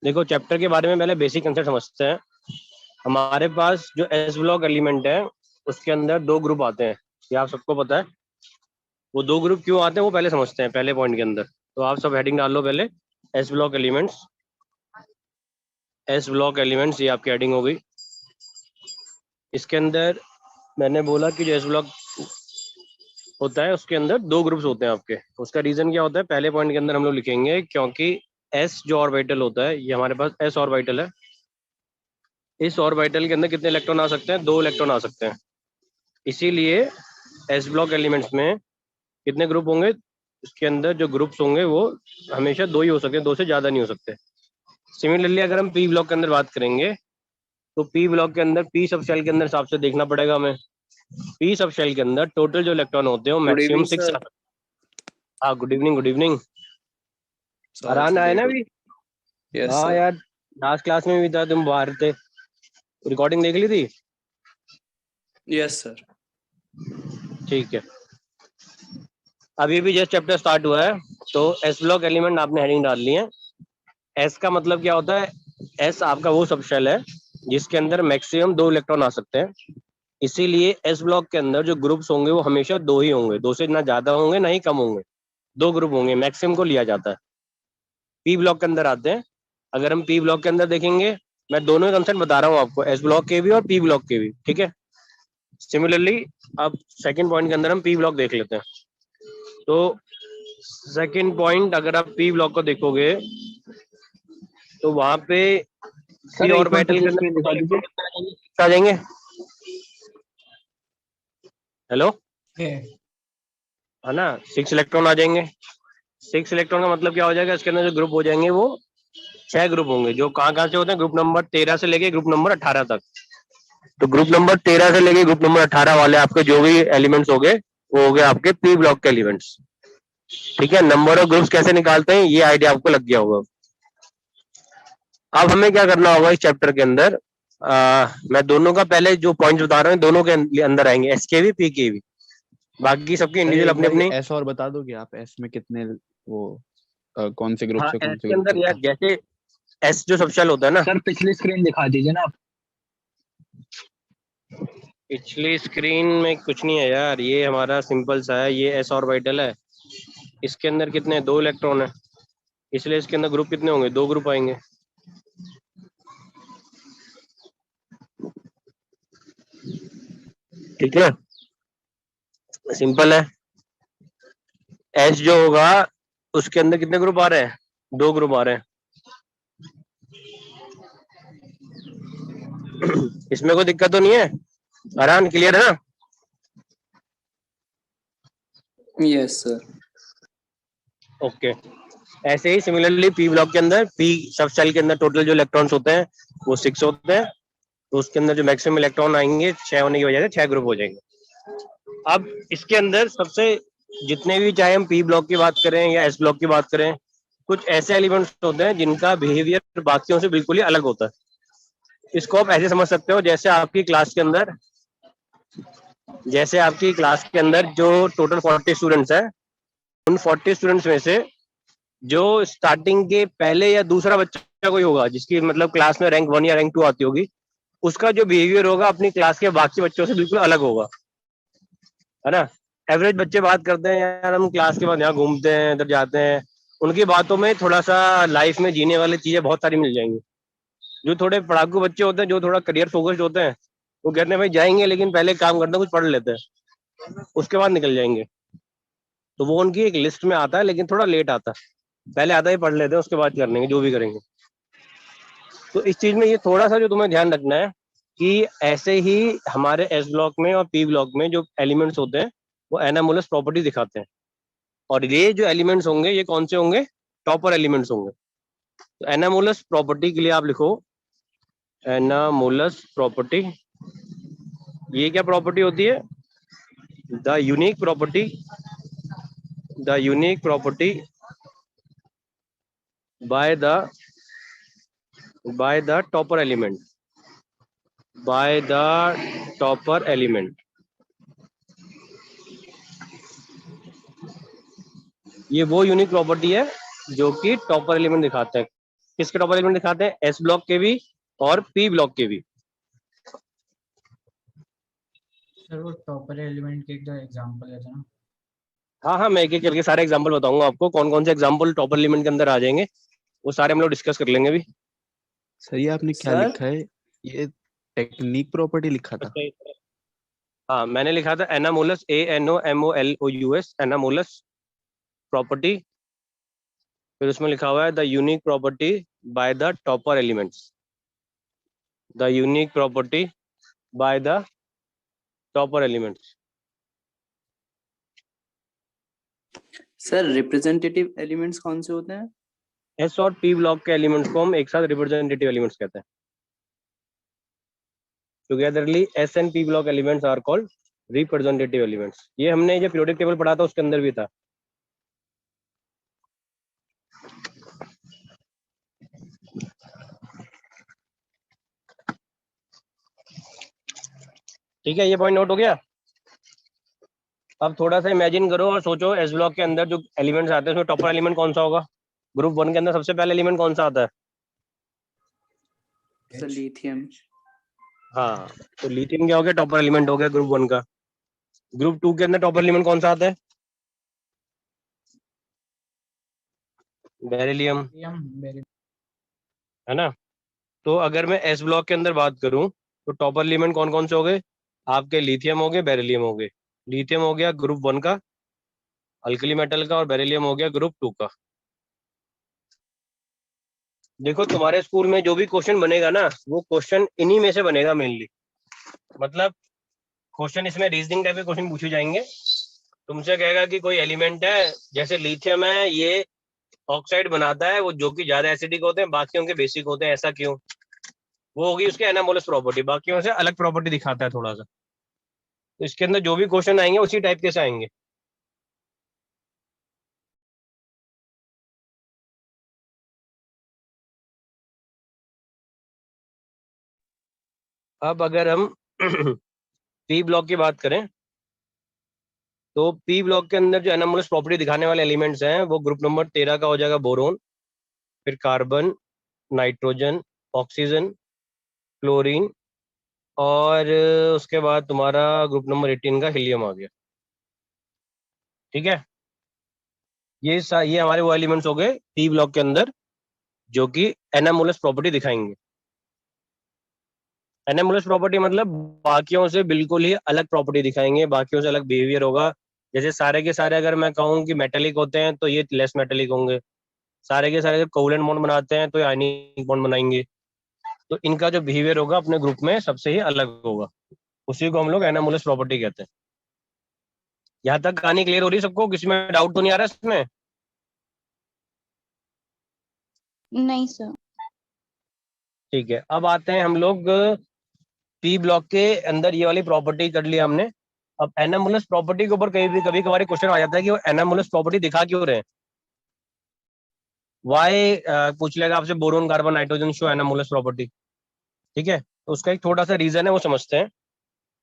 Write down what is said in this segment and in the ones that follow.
देखो चैप्टर के बारे में पहले बेसिक कंसेप्ट समझते हैं। हमारे पास जो एस ब्लॉक एलिमेंट है उसके अंदर दो ग्रुप आते हैं, ये आप सबको पता है। वो दो ग्रुप क्यों आते हैं वो पहले समझते हैं पहले पॉइंट के अंदर। तो आप सब हेडिंग डाल लो पहले, S block elements. S block elements ये आपकी हेडिंग हो गई। इसके अंदर मैंने बोला कि जो एस ब्लॉक होता है उसके अंदर दो ग्रुप्स होते हैं आपके। उसका रीजन क्या होता है पहले पॉइंट के अंदर हम लोग लिखेंगे, क्योंकि एस जो ऑर्बिटल होता है, ये हमारे पास एस ऑर्बिटल है। इस ऑर्बिटल के अंदर कितने इलेक्ट्रॉन आ सकते हैं? 2 इलेक्ट्रॉन आ सकते हैं। इसीलिए एस ब्लॉक एलिमेंट्स में कितने ग्रुप होंगे? उसके अंदर जो ग्रुप्स होंगे वो हमेशा 2 ही हो सकते हैं, 2 से ज्यादा नहीं हो सकते। सिमिलरली अगर हम पी ब्लॉक के अंदर बात करेंगे तो पी ब्लॉक के अंदर पी सब शेल के अंदर हिसाब से देखना पड़ेगा हमें। पी सब शेल के अंदर टोटल जो इलेक्ट्रॉन होते हैं वो गुड मैक्सिमम इवनिंग 6। सर। हाँ good evening, good evening. Sorry आराम सर, आया ना लेट हो। अभी? यस हाँ सर। यार, लास्ट क्लास में भी था, तुम बाहर थे। रिकॉर्डिंग देख ली थी? Yes sir. ठीक है। अभी भी जस्ट चैप्टर स्टार्ट हुआ है तो एस ब्लॉक एलिमेंट आपने हेडिंग डाल ली है। एस का मतलब क्या होता है? एस आपका वो सब शेल है जिसके अंदर मैक्सिमम 2 इलेक्ट्रॉन आ सकते हैं। इसीलिए एस ब्लॉक के अंदर जो ग्रुप्स होंगे वो हमेशा 2 ही होंगे, 2 से ना ज्यादा होंगे ना ही कम होंगे। 2 ग्रुप होंगे, मैक्सिमम को लिया जाता है। पी ब्लॉक के अंदर आते हैं। अगर हम पी ब्लॉक के अंदर देखेंगे, मैं दोनों कंसेप्ट बता रहा हूँ आपको, एस ब्लॉक के भी और पी ब्लॉक के भी, ठीक है। सिमिलरली अब सेकंड पॉइंट के अंदर हम पी ब्लॉक देख लेते हैं। तो सेकंड पॉइंट अगर आप पी ब्लॉक को देखोगे तो वहां पे पी सर एक मिनट ऑर्बिटल के पिछली स्क्रीन दिखा दीजिए। अंदर आ जाएंगे। हेलो, है ना, 6 इलेक्ट्रॉन आ जाएंगे। 6 इलेक्ट्रॉन का मतलब क्या हो जाएगा? इसके अंदर जो ग्रुप हो जाएंगे वो 6 ग्रुप होंगे, जो कहाँ कहाँ से होते हैं? ग्रुप नंबर 13 से लेके ग्रुप नंबर 18 तक। तो ग्रुप नंबर 13 से लेके ग्रुप नंबर 18 वाले आपके जो भी एलिमेंट्स हो गए वो हो गए आपके पी ब्लॉक के एलिमेंट्स। ठीक है, नंबर ऑफ ग्रुप्स कैसे निकालते हैं ये आइडिया आपको लग गया होगा। अब हमें क्या करना होगा इस चैप्टर के अंदर, मैं दोनों का पहले जो पॉइंट बता रहा हूँ दोनों के अंदर आएंगे, एस के भी पी के भी। बाकी सबके अरे इंडिविजुअल एक अपनी बार अपनी। एस और बता दोगे आप, एस में कितने वो कौन से ग्रुप हाँ से एस कौन से के ग्रुप अंदर तक यार, का? जैसे एस जो सबशेल होता है ना। सर पिछली स्क्रीन दिखा दीजिए ना आप। पिछली स्क्रीन में कुछ नहीं है यार, ये हमारा सिंपल सा है, ये एस ऑर्बिटल है। इसके अंदर कितने? 2 इलेक्ट्रॉन है, इसलिए इसके अंदर ग्रुप कितने होंगे? 2 ग्रुप आएंगे। ठीक है, सिंपल है। एस जो होगा उसके अंदर कितने ग्रुप आ रहे हैं? 2 ग्रुप आ रहे हैं। इसमें कोई दिक्कत तो नहीं है? आराम क्लियर है ना? Yes sir. ओके। ऐसे ही सिमिलरली पी ब्लॉक के अंदर, पी सब सेल के अंदर टोटल जो इलेक्ट्रॉन्स होते हैं वो 6 होते हैं। तो उसके अंदर जो मैक्सिमम इलेक्ट्रॉन आएंगे 6 होने की वजह से 6 ग्रुप हो जाएंगे। अब इसके अंदर सबसे, जितने भी, चाहे हम पी ब्लॉक की बात करें या एस ब्लॉक की बात करें, कुछ ऐसे एलिमेंट्स होते हैं जिनका बिहेवियर बाकियों से बिल्कुल ही अलग होता है। इसको आप ऐसे समझ सकते हो जैसे आपकी क्लास के अंदर, जो टोटल 40 स्टूडेंट्स हैं, उन 40 स्टूडेंट्स में से जो स्टार्टिंग के पहले या दूसरा बच्चा कोई होगा जिसकी मतलब क्लास में रैंक 1 या रैंक 2 आती होगी, उसका जो बिहेवियर होगा अपनी क्लास के बाकी बच्चों से बिल्कुल अलग होगा, है ना। एवरेज बच्चे बात करते हैं यार हम क्लास के बाद यहाँ घूमते हैं, इधर जाते हैं, उनकी बातों में थोड़ा सा लाइफ में जीने वाली चीजें बहुत सारी मिल जाएंगी। जो थोड़े पढ़ाकू बच्चे होते हैं, जो थोड़ा करियर फोकस्ड होते हैं, वो कहते हैं भाई जाएंगे लेकिन पहले काम करते हैं, कुछ पढ़ लेते हैं, उसके बाद निकल जाएंगे। तो वो उनकी एक लिस्ट में आता है लेकिन थोड़ा लेट आता है, पहले आता ही पढ़ लेते हैं, उसके बाद कर लेंगे जो भी करेंगे। तो इस चीज में ये थोड़ा सा जो तुम्हें ध्यान रखना है कि ऐसे ही हमारे एस ब्लॉक में और पी ब्लॉक में जो एलिमेंट्स होते हैं वो एनामोलस प्रॉपर्टी दिखाते हैं। और ये जो एलिमेंट्स होंगे ये कौन से होंगे? टॉपर एलिमेंट्स होंगे। तो एनामोलस प्रॉपर्टी के लिए आप लिखो एनामोलस प्रॉपर्टी। ये क्या प्रॉपर्टी होती है? The unique property, the unique property by the topper element, by the topper element. ये वो यूनिक प्रॉपर्टी है जो कि टॉपर एलिमेंट दिखाते हैं। किसके टॉपर एलिमेंट दिखाते हैं? एस ब्लॉक के भी और पी ब्लॉक के भी। सर वो टॉपर एलिमेंट के एक दो एग्जांपल है ना। हाँ हाँ, मैं एक एक करके सारे एग्जाम्पल बताऊंगा आपको, कौन कौन से एग्जाम्पल टॉपर एलिमेंट के अंदर आ जाएंगे, वो सारे हम लोग डिस्कस कर लेंगे अभी। सर ये आपने क्या सर लिखा है? ये टेक्निक प्रॉपर्टी लिखा था। अच्छा, हाँ मैंने लिखा था एनामोलस, ANOMOLOUS, एनामोलस प्रॉपर्टी। फिर उसमें लिखा हुआ है the unique property by the topper elements, the unique property by the topper elements. Sir representative elements कौन से होते हैं? एस और पी ब्लॉक के एलिमेंट्स को हम एक साथ रिप्रेजेंटेटिव एलिमेंट्स कहते हैं। Togetherly S and P block elements are called representative elements. ये हमने जो पीरियोडिक टेबल पढ़ा था उसके अंदर भी था। ठीक है, ये पॉइंट नोट हो गया। अब थोड़ा सा इमेजिन करो और सोचो, एस ब्लॉक के अंदर जो एलिमेंट्स आते हैं उसमें टॉपर एलिमेंट कौन सा होगा? ग्रुप 1 के अंदर सबसे पहले एलिमेंट कौन सा आता है? Sir lithium. हाँ, तो लिथियम क्या हो गया? टॉपर एलिमेंट हो गया ग्रुप 1 का। ग्रुप 2 के अंदर टॉपर एलिमेंट कौन सा आता है? बेरिलियम, है ना? तो अगर मैं एस ब्लॉक के अंदर बात करूं तो टॉपर एलिमेंट कौन कौन से हो गए आपके? लिथियम हो गए, बेरिलियम हो गए। लिथियम हो गया ग्रुप 1 का, अल्कली मेटल का, और बेरिलियम हो गया ग्रुप 2 का। देखो तुम्हारे स्कूल में जो भी क्वेश्चन बनेगा ना, वो क्वेश्चन इन्हीं में से बनेगा मेनली। मतलब क्वेश्चन इसमें रीजनिंग टाइप के क्वेश्चन पूछे जाएंगे। तुमसे कहेगा कि कोई एलिमेंट है, जैसे लिथियम है, ये ऑक्साइड बनाता है, वो जो कि ज्यादा एसिडिक होते हैं, बाकियों के बेसिक होते हैं, ऐसा क्यों? वो होगी उसके एनामोलस प्रॉपर्टी, बाकियों से अलग प्रॉपर्टी दिखाता है थोड़ा सा। तो इसके अंदर जो भी क्वेश्चन आएंगे उसी टाइप के से आएंगे। अब अगर हम पी ब्लॉक की बात करें तो पी ब्लॉक के अंदर जो एनामोलस प्रॉपर्टी दिखाने वाले एलिमेंट्स हैं वो ग्रुप नंबर 13 का हो जाएगा बोरोन, फिर कार्बन, नाइट्रोजन, ऑक्सीजन, क्लोरीन, और उसके बाद तुम्हारा ग्रुप नंबर 18 का हीलियम आ गया। ठीक है, ये हमारे वो एलिमेंट्स हो गए पी ब्लॉक के अंदर जो कि एनामोलस प्रॉपर्टी दिखाएंगे। एनामोलस प्रॉपर्टी मतलब बाकियों से बिल्कुल ही अलग प्रॉपर्टी दिखाएंगे, बाकियों से अलग बिहेवियर होगा। जैसे सारे के सारे अगर मैं कहूँ कि मेटेलिक होते हैं तो ये लेस मेटेलिक होंगे, सारे के सारे जब कोवलेंट बॉन्ड बनाते हैं तो ये आयनिक बॉन्ड बनाएंगे। तो इनका जो बिहेवियर होगा अपने ग्रुप में सबसे ही अलग होगा, उसी को हम लोग एनामोलस प्रॉपर्टी कहते हैं। यहाँ तक कहानी क्लियर हो रही है सबको? किसी में डाउट तो नहीं आ रहा इसमें? नहीं सर। ठीक है, अब आते हैं हम लोग पी ब्लॉक के अंदर। ये वाली प्रॉपर्टी कर लिया हमने। अब एनामोलस प्रॉपर्टी के ऊपर कभी कभार क्वेश्चन आ जाता है कि वो एनामोलस प्रॉपर्टी दिखा क्यों रहे हैं। वाई पूछ लेगा आपसे, boron, carbon, nitrogen show anomalous property. ठीक है, तो उसका एक छोटा सा रीजन है, वो समझते हैं।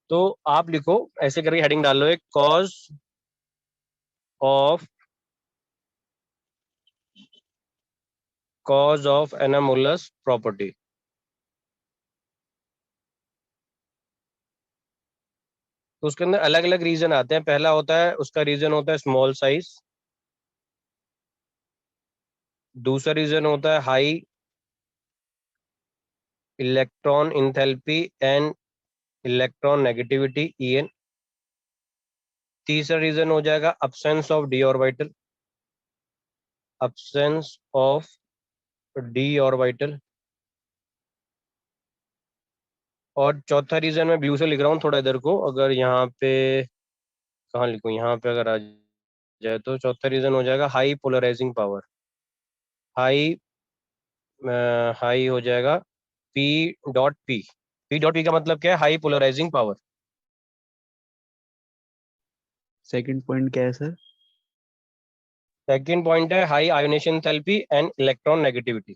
तो आप लिखो ऐसे करके, हेडिंग डाल लो एक, कॉज ऑफ एनामोलस प्रॉपर्टी। तो उसके अंदर अलग अलग रीजन आते हैं। पहला होता है, उसका रीजन होता है स्मॉल साइज। दूसरा रीजन होता है high electron enthalpy and electron negativity, EN। तीसरा रीजन हो जाएगा absence of d orbital, absence of d orbital. और चौथा रीजन मैं ब्लू से लिख रहा हूँ थोड़ा इधर को, अगर यहाँ पे कहाँ लिखूँ, यहाँ पे अगर आ जाए तो चौथा रीजन हो जाएगा high polarising power. High high हो जाएगा P.P। P.P का मतलब क्या है? High polarising power. Second point क्या है सर? सेकंड पॉइंट है high ionisation enthalpy and electron negativity.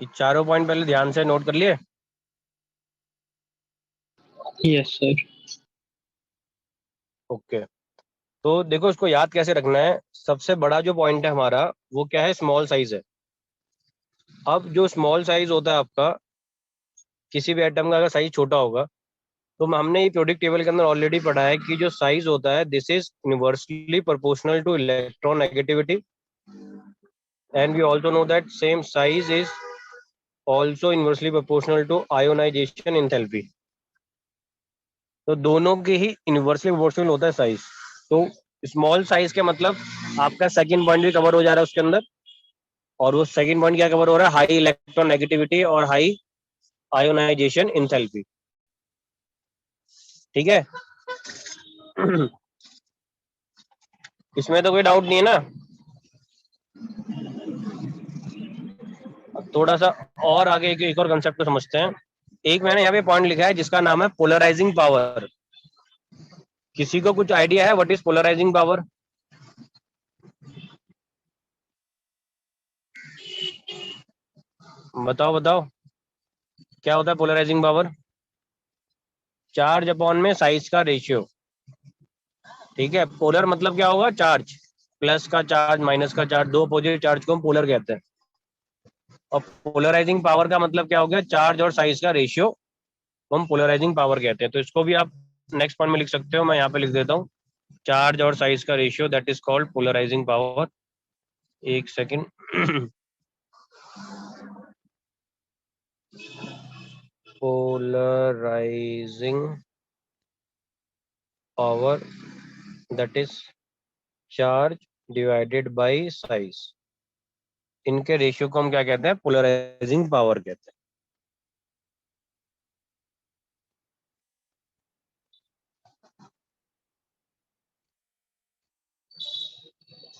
ये चारों पॉइंट पहले ध्यान से नोट कर लिए। Yes sir. ओके, तो देखो इसको याद कैसे रखना है। सबसे बड़ा जो पॉइंट है हमारा वो क्या है, स्मॉल साइज है। अब जो स्मॉल साइज होता है आपका, किसी भी एटम का अगर साइज छोटा होगा, तो हमने ये प्रोडक्ट टेबल के अंदर ऑलरेडी पढ़ा है कि जो साइज होता है this is inversely proportional to electron negativity, and we also know that same size is also inversely proportional to ionisation enthalpy. तो दोनों के ही इनवर्सली प्रोपोर्शनल होता है साइज। तो स्मॉल साइज के मतलब आपका सेकंड पॉइंट भी कवर हो जा रहा है उसके अंदर, और वो सेकंड पॉइंट क्या कवर हो रहा है, हाई इलेक्ट्रॉन नेगेटिविटी और हाई आयोनाइजेशन एंथैल्पी। ठीक है। इसमें तो कोई डाउट नहीं है ना। अब थोड़ा सा और आगे एक और कंसेप्ट को समझते हैं। एक मैंने यहाँ पे पॉइंट लिखा है जिसका नाम है पोलराइजिंग पावर। किसी को कुछ आइडिया है व्हाट इज पोलराइजिंग पावर? बताओ बताओ, क्या होता है पोलराइजिंग पावर? चार्ज अपॉन में साइज का रेशियो। ठीक है, पोलर मतलब क्या होगा, चार्ज, प्लस का चार्ज माइनस का चार्ज, दो अपोजिट चार्ज को हम पोलर कहते हैं। और पोलराइजिंग पावर का मतलब क्या हो गया, चार्ज और साइज का रेशियो हम पोलराइजिंग पावर कहते हैं। तो इसको भी आप नेक्स्ट पॉइंट में लिख सकते हो, मैं यहाँ पे लिख देता हूँ, चार्ज और साइज का ratio that is called polarising power. एक second. Polarising power that is charge divided by size, इनके रेशियो को हम क्या कहते हैं, पोलराइजिंग पावर कहते हैं।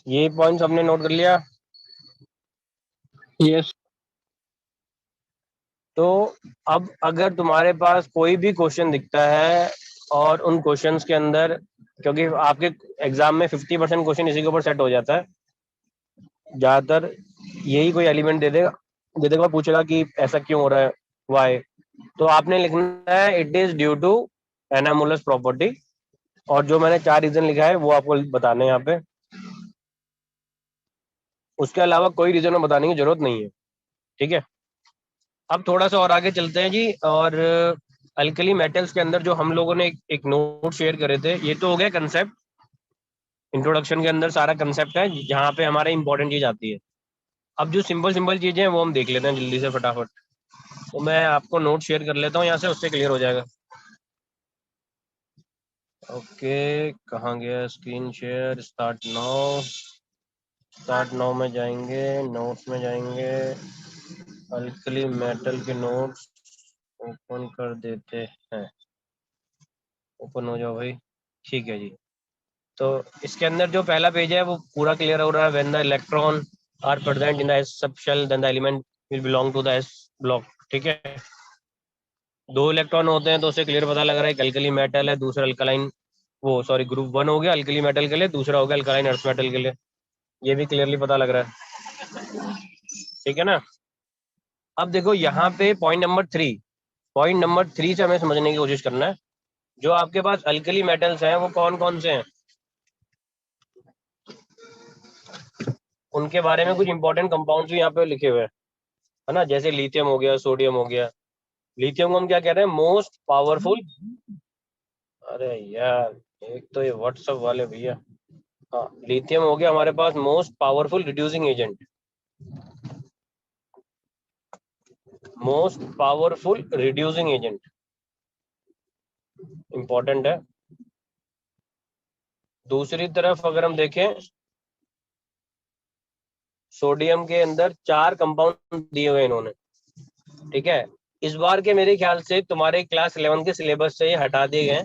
ये पॉइंट्स हमने नोट कर लिया। यस। तो अब अगर तुम्हारे पास कोई भी क्वेश्चन दिखता है और उन क्वेश्चंस के अंदर, क्योंकि आपके एग्जाम में 50% क्वेश्चन इसी के ऊपर सेट हो जाता है, ज्यादातर यही कोई एलिमेंट दे देगा, पूछेगा कि ऐसा क्यों हो रहा है, वाई। तो आपने लिखना है it is due to anomalous property, और जो मैंने 4 रीजन लिखा है वो आपको बताने हैं यहाँ पे। उसके अलावा कोई रीजन में बताने की जरूरत नहीं है। ठीक है, अब थोड़ा सा और आगे चलते हैं जी। और अल्कली मेटल्स के अंदर जो हम लोगों ने एक नोट शेयर करे थे, ये तो हो गया कंसेप्ट, इंट्रोडक्शन के अंदर सारा कंसेप्ट है जहाँ पे हमारे इंपॉर्टेंट चीज आती है। अब जो सिंपल सिंपल चीजें हैं वो हम देख लेते हैं जल्दी से फटाफट। तो मैं आपको नोट शेयर कर लेता हूँ यहाँ से, उससे क्लियर हो जाएगा। ओके, कहाँ गया screen share, start now. Start now में जाएंगे, नोट्स में जाएंगे, अल्कली मेटल के नोट्स ओपन कर देते हैं। ओपन हो जाओ भाई। ठीक है जी। तो इसके अंदर जो पहला पेज है वो पूरा क्लियर हो रहा है। When the electron are present in the s subshell then the element will belong to the s block. ठीक है, 2 इलेक्ट्रॉन होते हैं तो उसे क्लियर पता लग रहा है अल्कली मेटल है, दूसरा अल्कलाइन, वो सॉरी ग्रुप 1 हो गया अल्कली मेटल के लिए, दूसरा हो गया अल्कलाइन अर्थ मेटल के लिए। ये भी क्लियरली पता लग रहा है। ठीक है ना। अब देखो यहाँ पे पॉइंट नंबर 3 से हमें समझने की कोशिश करना है। जो आपके पास अल्कली मेटल्स हैं वो कौन कौन से हैं, उनके बारे में कुछ इंपॉर्टेंट कंपाउंड्स भी यहाँ पे लिखे हुए हैं, है ना। जैसे लिथियम हो गया, सोडियम हो गया। लिथियम को हम क्या कह रहे हैं, मोस्ट पावरफुल। अरे यार, एक तो ये व्हाट्सएप वाले भैया। हाँ, लिथियम हो गया हमारे पास most powerful reducing agent. Most powerful reducing agent important है। दूसरी तरफ अगर हम देखें, सोडियम के अंदर 4 कंपाउंड दिए हुए इन्होंने। ठीक है, इस बार के मेरे ख्याल से तुम्हारे क्लास 11 के सिलेबस से ये हटा दिए गए,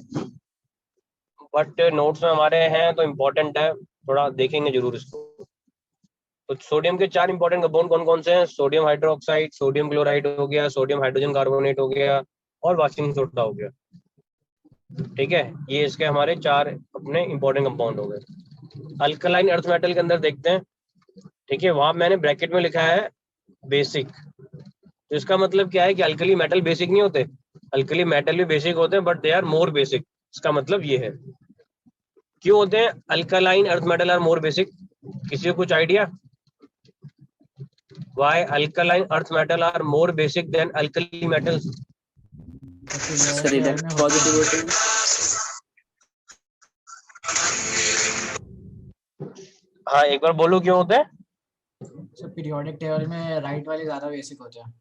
बट नोट्स में हमारे हैं तो इम्पोर्टेंट है, थोड़ा देखेंगे जरूर इसको। तो सोडियम के 4 इंपॉर्टेंट कंपाउंड कौन कौन से हैं, सोडियम हाइड्रोक्साइड, सोडियम क्लोराइड हो गया, सोडियम हाइड्रोजन कार्बोनेट हो गया, और वाशिंग सोडा हो गया। ठीक है, ये इसके हमारे 4 अपने इंपॉर्टेंट कंपाउंड हो गए। अल्कलाइन अर्थ मेटल के अंदर देखते हैं। ठीक है, वहां मैंने ब्रैकेट में लिखा है बेसिक, तो इसका मतलब क्या है कि अल्कली मेटल बेसिक नहीं होते, अल्कली मेटल भी बेसिक होते हैं but they are more basic. इसका मतलब ये है। क्यों होते हैं alkaline earth metal are more basic? किसी को कुछ idea? Why alkaline earth metal are more basic than alkali metals? Sir electro positive होते हैं। हाँ एक बार बोलो क्यों होते हैं? सर पीरियोडिक टेबल में राइट वाले ज्यादा बेसिक होते हैं।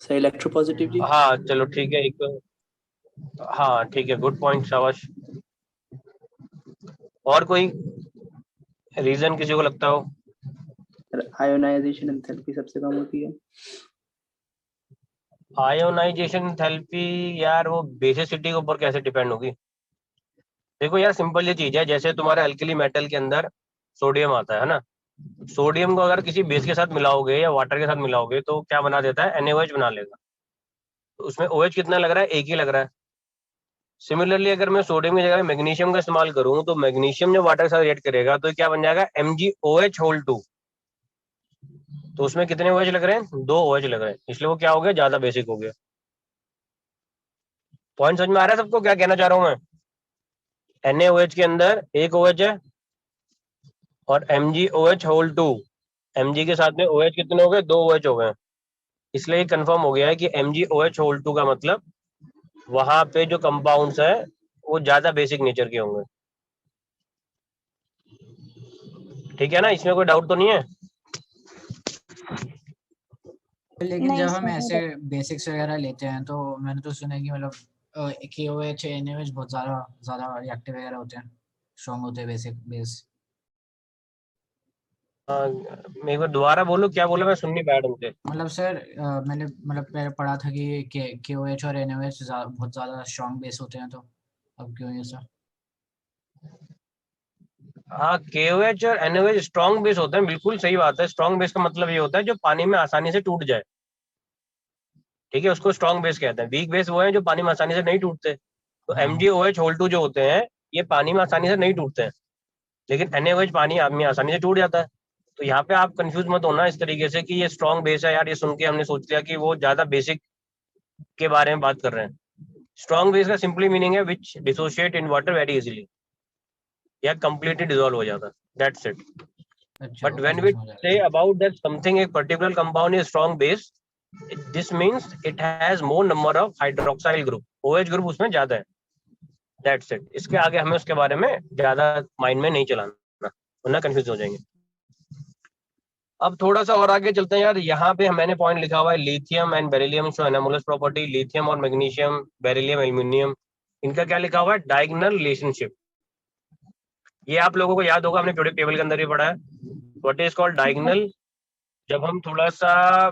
सर इलेक्ट्रो पॉजिटिव जी। हाँ चलो ठीक है, एक हाँ ठीक है, गुड पॉइंट, शाबाश। और कोई रीजन किसी को लगता हो? सर आयोनाइजेशन एंथैल्पी सबसे कम होती है। आयोनाइजेशन थेरेपी यार वो बेसिसिटी के ऊपर कैसे डिपेंड होगी? देखो यार सिंपल ये चीज है, जैसे तुम्हारे अल्कली मेटल के अंदर सोडियम आता है ना, सोडियम को अगर किसी बेस के साथ मिलाओगे या वाटर के साथ मिलाओगे तो क्या बना देता है? NaOH बना लेगा। तो उसमें OH कितना लग रहा है? एक ही लग रहा है। सिमिलरली अगर मैं सोडियम की जगह मैग्नीशियम का इस्तेमाल करूं तो मैग्नीशियम जब वाटर के साथ रिएक्ट करेगा तो क्या बन जाएगा? MgOH2। तो उसमें कितने OH लग रहे हैं? 2 OH लग रहे हैं, इसलिए वो क्या हो गया? ज्यादा बेसिक हो गया। पॉइंट समझ में आ रहा है सबको क्या कहना चाह रहा हूं मैं? NaOH के अंदर एक OH है और MgOH2, Mg के साथ में OH कितने हो गए? 2 OH हो गए। इसलिए कंफर्म हो गया है कि MgOH2 का मतलब वहां पे जो कंपाउंड्स है वो ज्यादा बेसिक नेचर के होंगे। ठीक है ना, इसमें कोई डाउट तो नहीं है? लेकिन नहीं जब हम सर। ऐसे बेसिक्स वगैरह लेते हैं तो मैंने तो सुना है कि मतलब KOH NaOH बहुत ज्यादा ज्यादा रिएक्टिव वगैरह होते हैं, स्ट्रॉन्ग होते हैं बेसिक बेस। मेरे को दोबारा बोलो, क्या बोला? मैं सुन नहीं पाया ढंग से। मतलब सर मैंने मतलब पहले पढ़ा था कि KOH और NaOH बहुत ज्यादा स्ट्रॉन्ग बेस होते हैं, तो अब क्यों ये सर? हाँ KOH और NaOH स्ट्रॉन्ग बेस होते हैं, बिल्कुल सही बात है। स्ट्रॉन्ग बेस का मतलब ये होता है जो पानी में आसानी से टूट जाए। ठीक है, उसको स्ट्रॉन्ग बेस कहते हैं। वीक बेस वो है जो पानी में आसानी से नहीं टूटते। तो हाँ। MgOH2 जो होते हैं ये पानी में आसानी से नहीं टूटते हैं, लेकिन NaOH पानी में आसानी से टूट जाता है। तो यहाँ पे आप कंफ्यूज मत होना इस तरीके से कि ये स्ट्रॉन्ग बेस है यार, ये सुन के हमने सोच लिया कि वो ज्यादा बेसिक के बारे में बात कर रहे हैं। स्ट्रॉन्ग बेस का सिंपली मीनिंग है which dissociate in water very easily, या कंप्लीटली डिसॉल्व हो जाता है, दैट्स इट। अच्छा but okay when sir, we समझ आ गया से सर। अबाउट दैट समथिंग एक particular compound is strong base, this means it has more number of hydroxyl group, OH group उसमें ज्यादा है, दैट्स इट। इसके आगे हमें उसके बारे में ज्यादा माइंड में नहीं चलाना, वरना कंफ्यूज हो जाएंगे। अब थोड़ा सा और आगे चलते हैं यार। यहाँ पे मैंने पॉइंट लिखा हुआ है lithium and beryllium show anomalous property. Lithium और मैग्नीशियम, बेरिलियम, एल्यूमिनियम, इनका क्या लिखा हुआ है? Diagonal relationship. ये आप लोगों को याद होगा, हमने पीरियोडिक टेबल के अंदर भी पढ़ा है। What is called diagonal? जब हम थोड़ा सा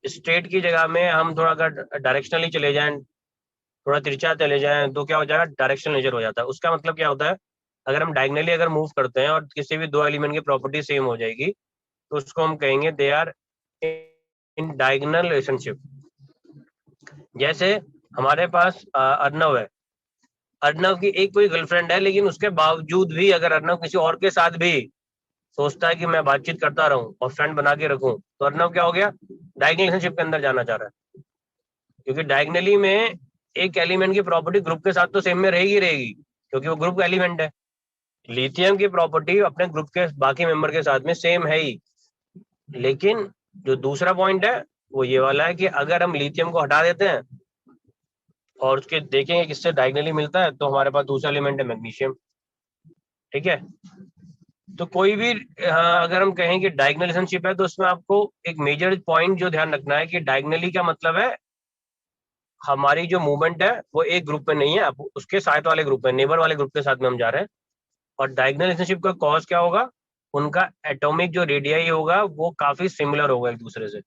स्ट्रेट की जगह में हम थोड़ा अगर डायरेक्शनली चले जाएं, थोड़ा तिरछा चले जाएं, तो क्या हो जाएगा? डायरेक्शनल नेचर हो जाता है। उसका मतलब क्या होता है? अगर हम डायगनली अगर मूव करते हैं और किसी भी दो एलिमेंट की प्रॉपर्टी सेम हो जाएगी तो उसको हम कहेंगे they are in diagonal relationship. जैसे हमारे पास अर्नव है, अर्नव की एक कोई गर्लफ्रेंड है, लेकिन उसके बावजूद भी अगर अर्नव किसी और के साथ भी सोचता है कि मैं बातचीत करता रहूं और फ्रेंड बना के रखूं, तो अर्नव क्या हो गया? डायगोनल रिलेशनशिप के अंदर जाना चाह रहा है, क्योंकि डायगनली में एक एलिमेंट की प्रॉपर्टी ग्रुप के साथ तो सेम में रहेगी रहेगी, क्योंकि वो ग्रुप का एलिमेंट है। लिथियम की प्रॉपर्टी अपने ग्रुप के बाकी मेंबर के साथ में सेम है ही, लेकिन जो दूसरा पॉइंट है वो ये वाला है कि अगर हम लिथियम को हटा देते हैं और उसके देखेंगे किससे डायगनली मिलता है, तो हमारे पास दूसरा एलिमेंट है मैग्नीशियम। ठीक है, तो कोई भी अगर हम कहें कि डायगनल रिलेशनशिप है तो उसमें आपको एक मेजर पॉइंट जो ध्यान रखना है कि डायगनली का मतलब है हमारी जो मूवमेंट है वो एक ग्रुप में नहीं है, अब उसके साथ वाले ग्रुप में, नेबर वाले ग्रुप के साथ में हम जा रहे हैं। और डायगनल रिलेशनशिप का कॉज क्या होगा? उनका एटॉमिक जो रेडियाई होगा वो काफी सिमिलर होगा एक दूसरे से,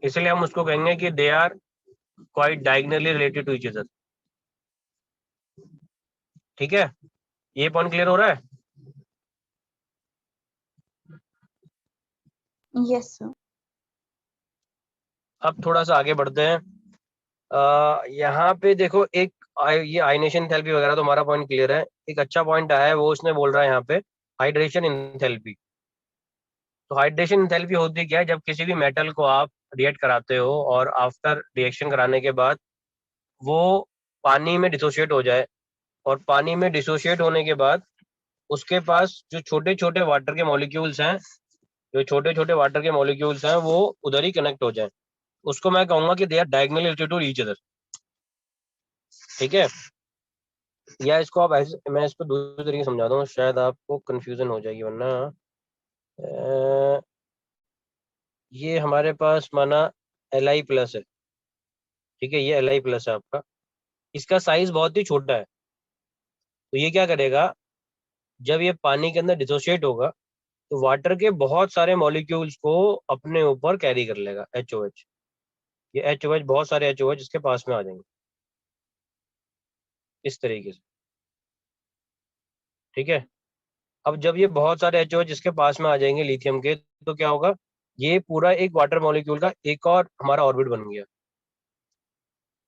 इसलिए हम उसको कहेंगे कि they are quite diagonally related to each other. ठीक है, ये पॉइंट क्लियर हो रहा है? Yes sir. अब थोड़ा सा आगे बढ़ते हैं। यहाँ पे देखो एक ये आयनेशन थेरेपी वगैरह तो हमारा पॉइंट क्लियर है। एक अच्छा पॉइंट आया है, वो उसने बोल रहा है यहाँ पे हाइड्रेशन इन थेरेपी। तो हाइड्रेशन एंथैल्पी होती क्या है, जब किसी भी मेटल को आप रिएक्ट कराते हो और आफ्टर रिएक्शन कराने के बाद वो पानी में डिसोशिएट हो जाए, और पानी में डिसोशिएट होने के बाद उसके पास जो छोटे छोटे वाटर के मॉलिक्यूल्स हैं, वो उधर ही कनेक्ट हो जाए, उसको मैं कहूंगा कि they are diagonally related to each other. ठीक है, या इसको आप ऐसे, मैं इसको दूसरे तरीके से समझा दूँ, शायद आपको कंफ्यूजन हो जाएगी, वरना ये हमारे पास माना Li+ है, ठीक है, ये Li+ है आपका, इसका साइज बहुत ही छोटा है, तो ये क्या करेगा, जब ये पानी के अंदर डिसोशिएट होगा तो वाटर के बहुत सारे मॉलिक्यूल्स को अपने ऊपर कैरी कर लेगा, HOH, ये HOH, बहुत सारे HOH इसके पास में आ जाएंगे इस तरीके से। ठीक है, अब जब ये बहुत सारे HOH इसके पास में आ जाएंगे लिथियम के, तो क्या होगा, ये पूरा एक वाटर मॉलिक्यूल का एक और हमारा ऑर्बिट बन गया,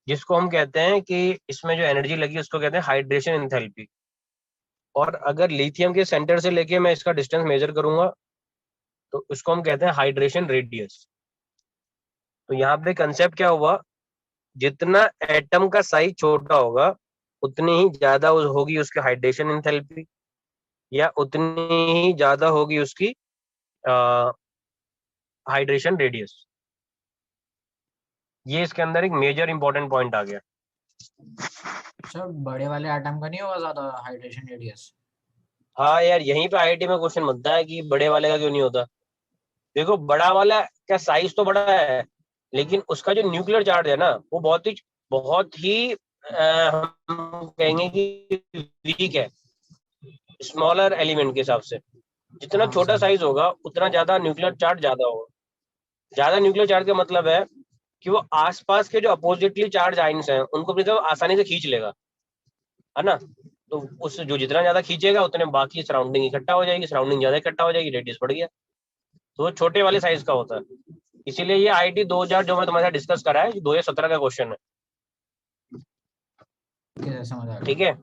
जिसको हम कहते हैं कि इसमें जो एनर्जी लगी उसको कहते हैं हाइड्रेशन एंथैल्पी। और अगर लिथियम के सेंटर से लेके मैं इसका डिस्टेंस मेजर करूंगा तो उसको हम कहते हैं हाइड्रेशन रेडियस। तो यहाँ पे कंसेप्ट क्या हुआ, जितना एटम का साइज छोटा होगा उतनी ही ज्यादा होगी उसकी हाइड्रेशन एंथैल्पी, या उतनी ही ज्यादा होगी उसकी हाइड्रेशन रेडियस। ये इसके अंदर एक मेजर इंपॉर्टेंट पॉइंट आ गया। सर बड़े वाले एटम का नहीं होगा ज्यादा हाइड्रेशन रेडियस? हाँ यार, यहीं पे IIT में क्वेश्चन बनता है कि बड़े वाले का क्यों नहीं होता। देखो, बड़ा वाला का साइज तो बड़ा है, लेकिन उसका जो न्यूक्लियर चार्ज है ना, वो बहुत ही हम कहेंगे कि वीक है, स्मॉलर एलिमेंट के हिसाब से। जितना हाँ छोटा सर। साइज होगा उतना ज्यादा न्यूक्लियर चार्ज ज्यादा होगा। ज्यादा न्यूक्लियर चार्ज का मतलब है कि वो आसपास के जो अपोजिटली चार्ज आइंस हैं उनको अपनी तरफ आसानी से खींच लेगा, है ना। तो उस जो जितना ज्यादा खींचेगा उतने बाकी सराउंडिंग इकट्ठा हो जाएगी, सराउंडिंग ज्यादा इकट्ठा हो जाएगी, रेडियस बढ़ गया। तो वो छोटे वाले साइज का होता है, इसीलिए ये IIT 2000 जो मैं तुम्हारे साथ डिस्कस करा है, 2017 का क्वेश्चन है। समझ आ गया। ठीक है,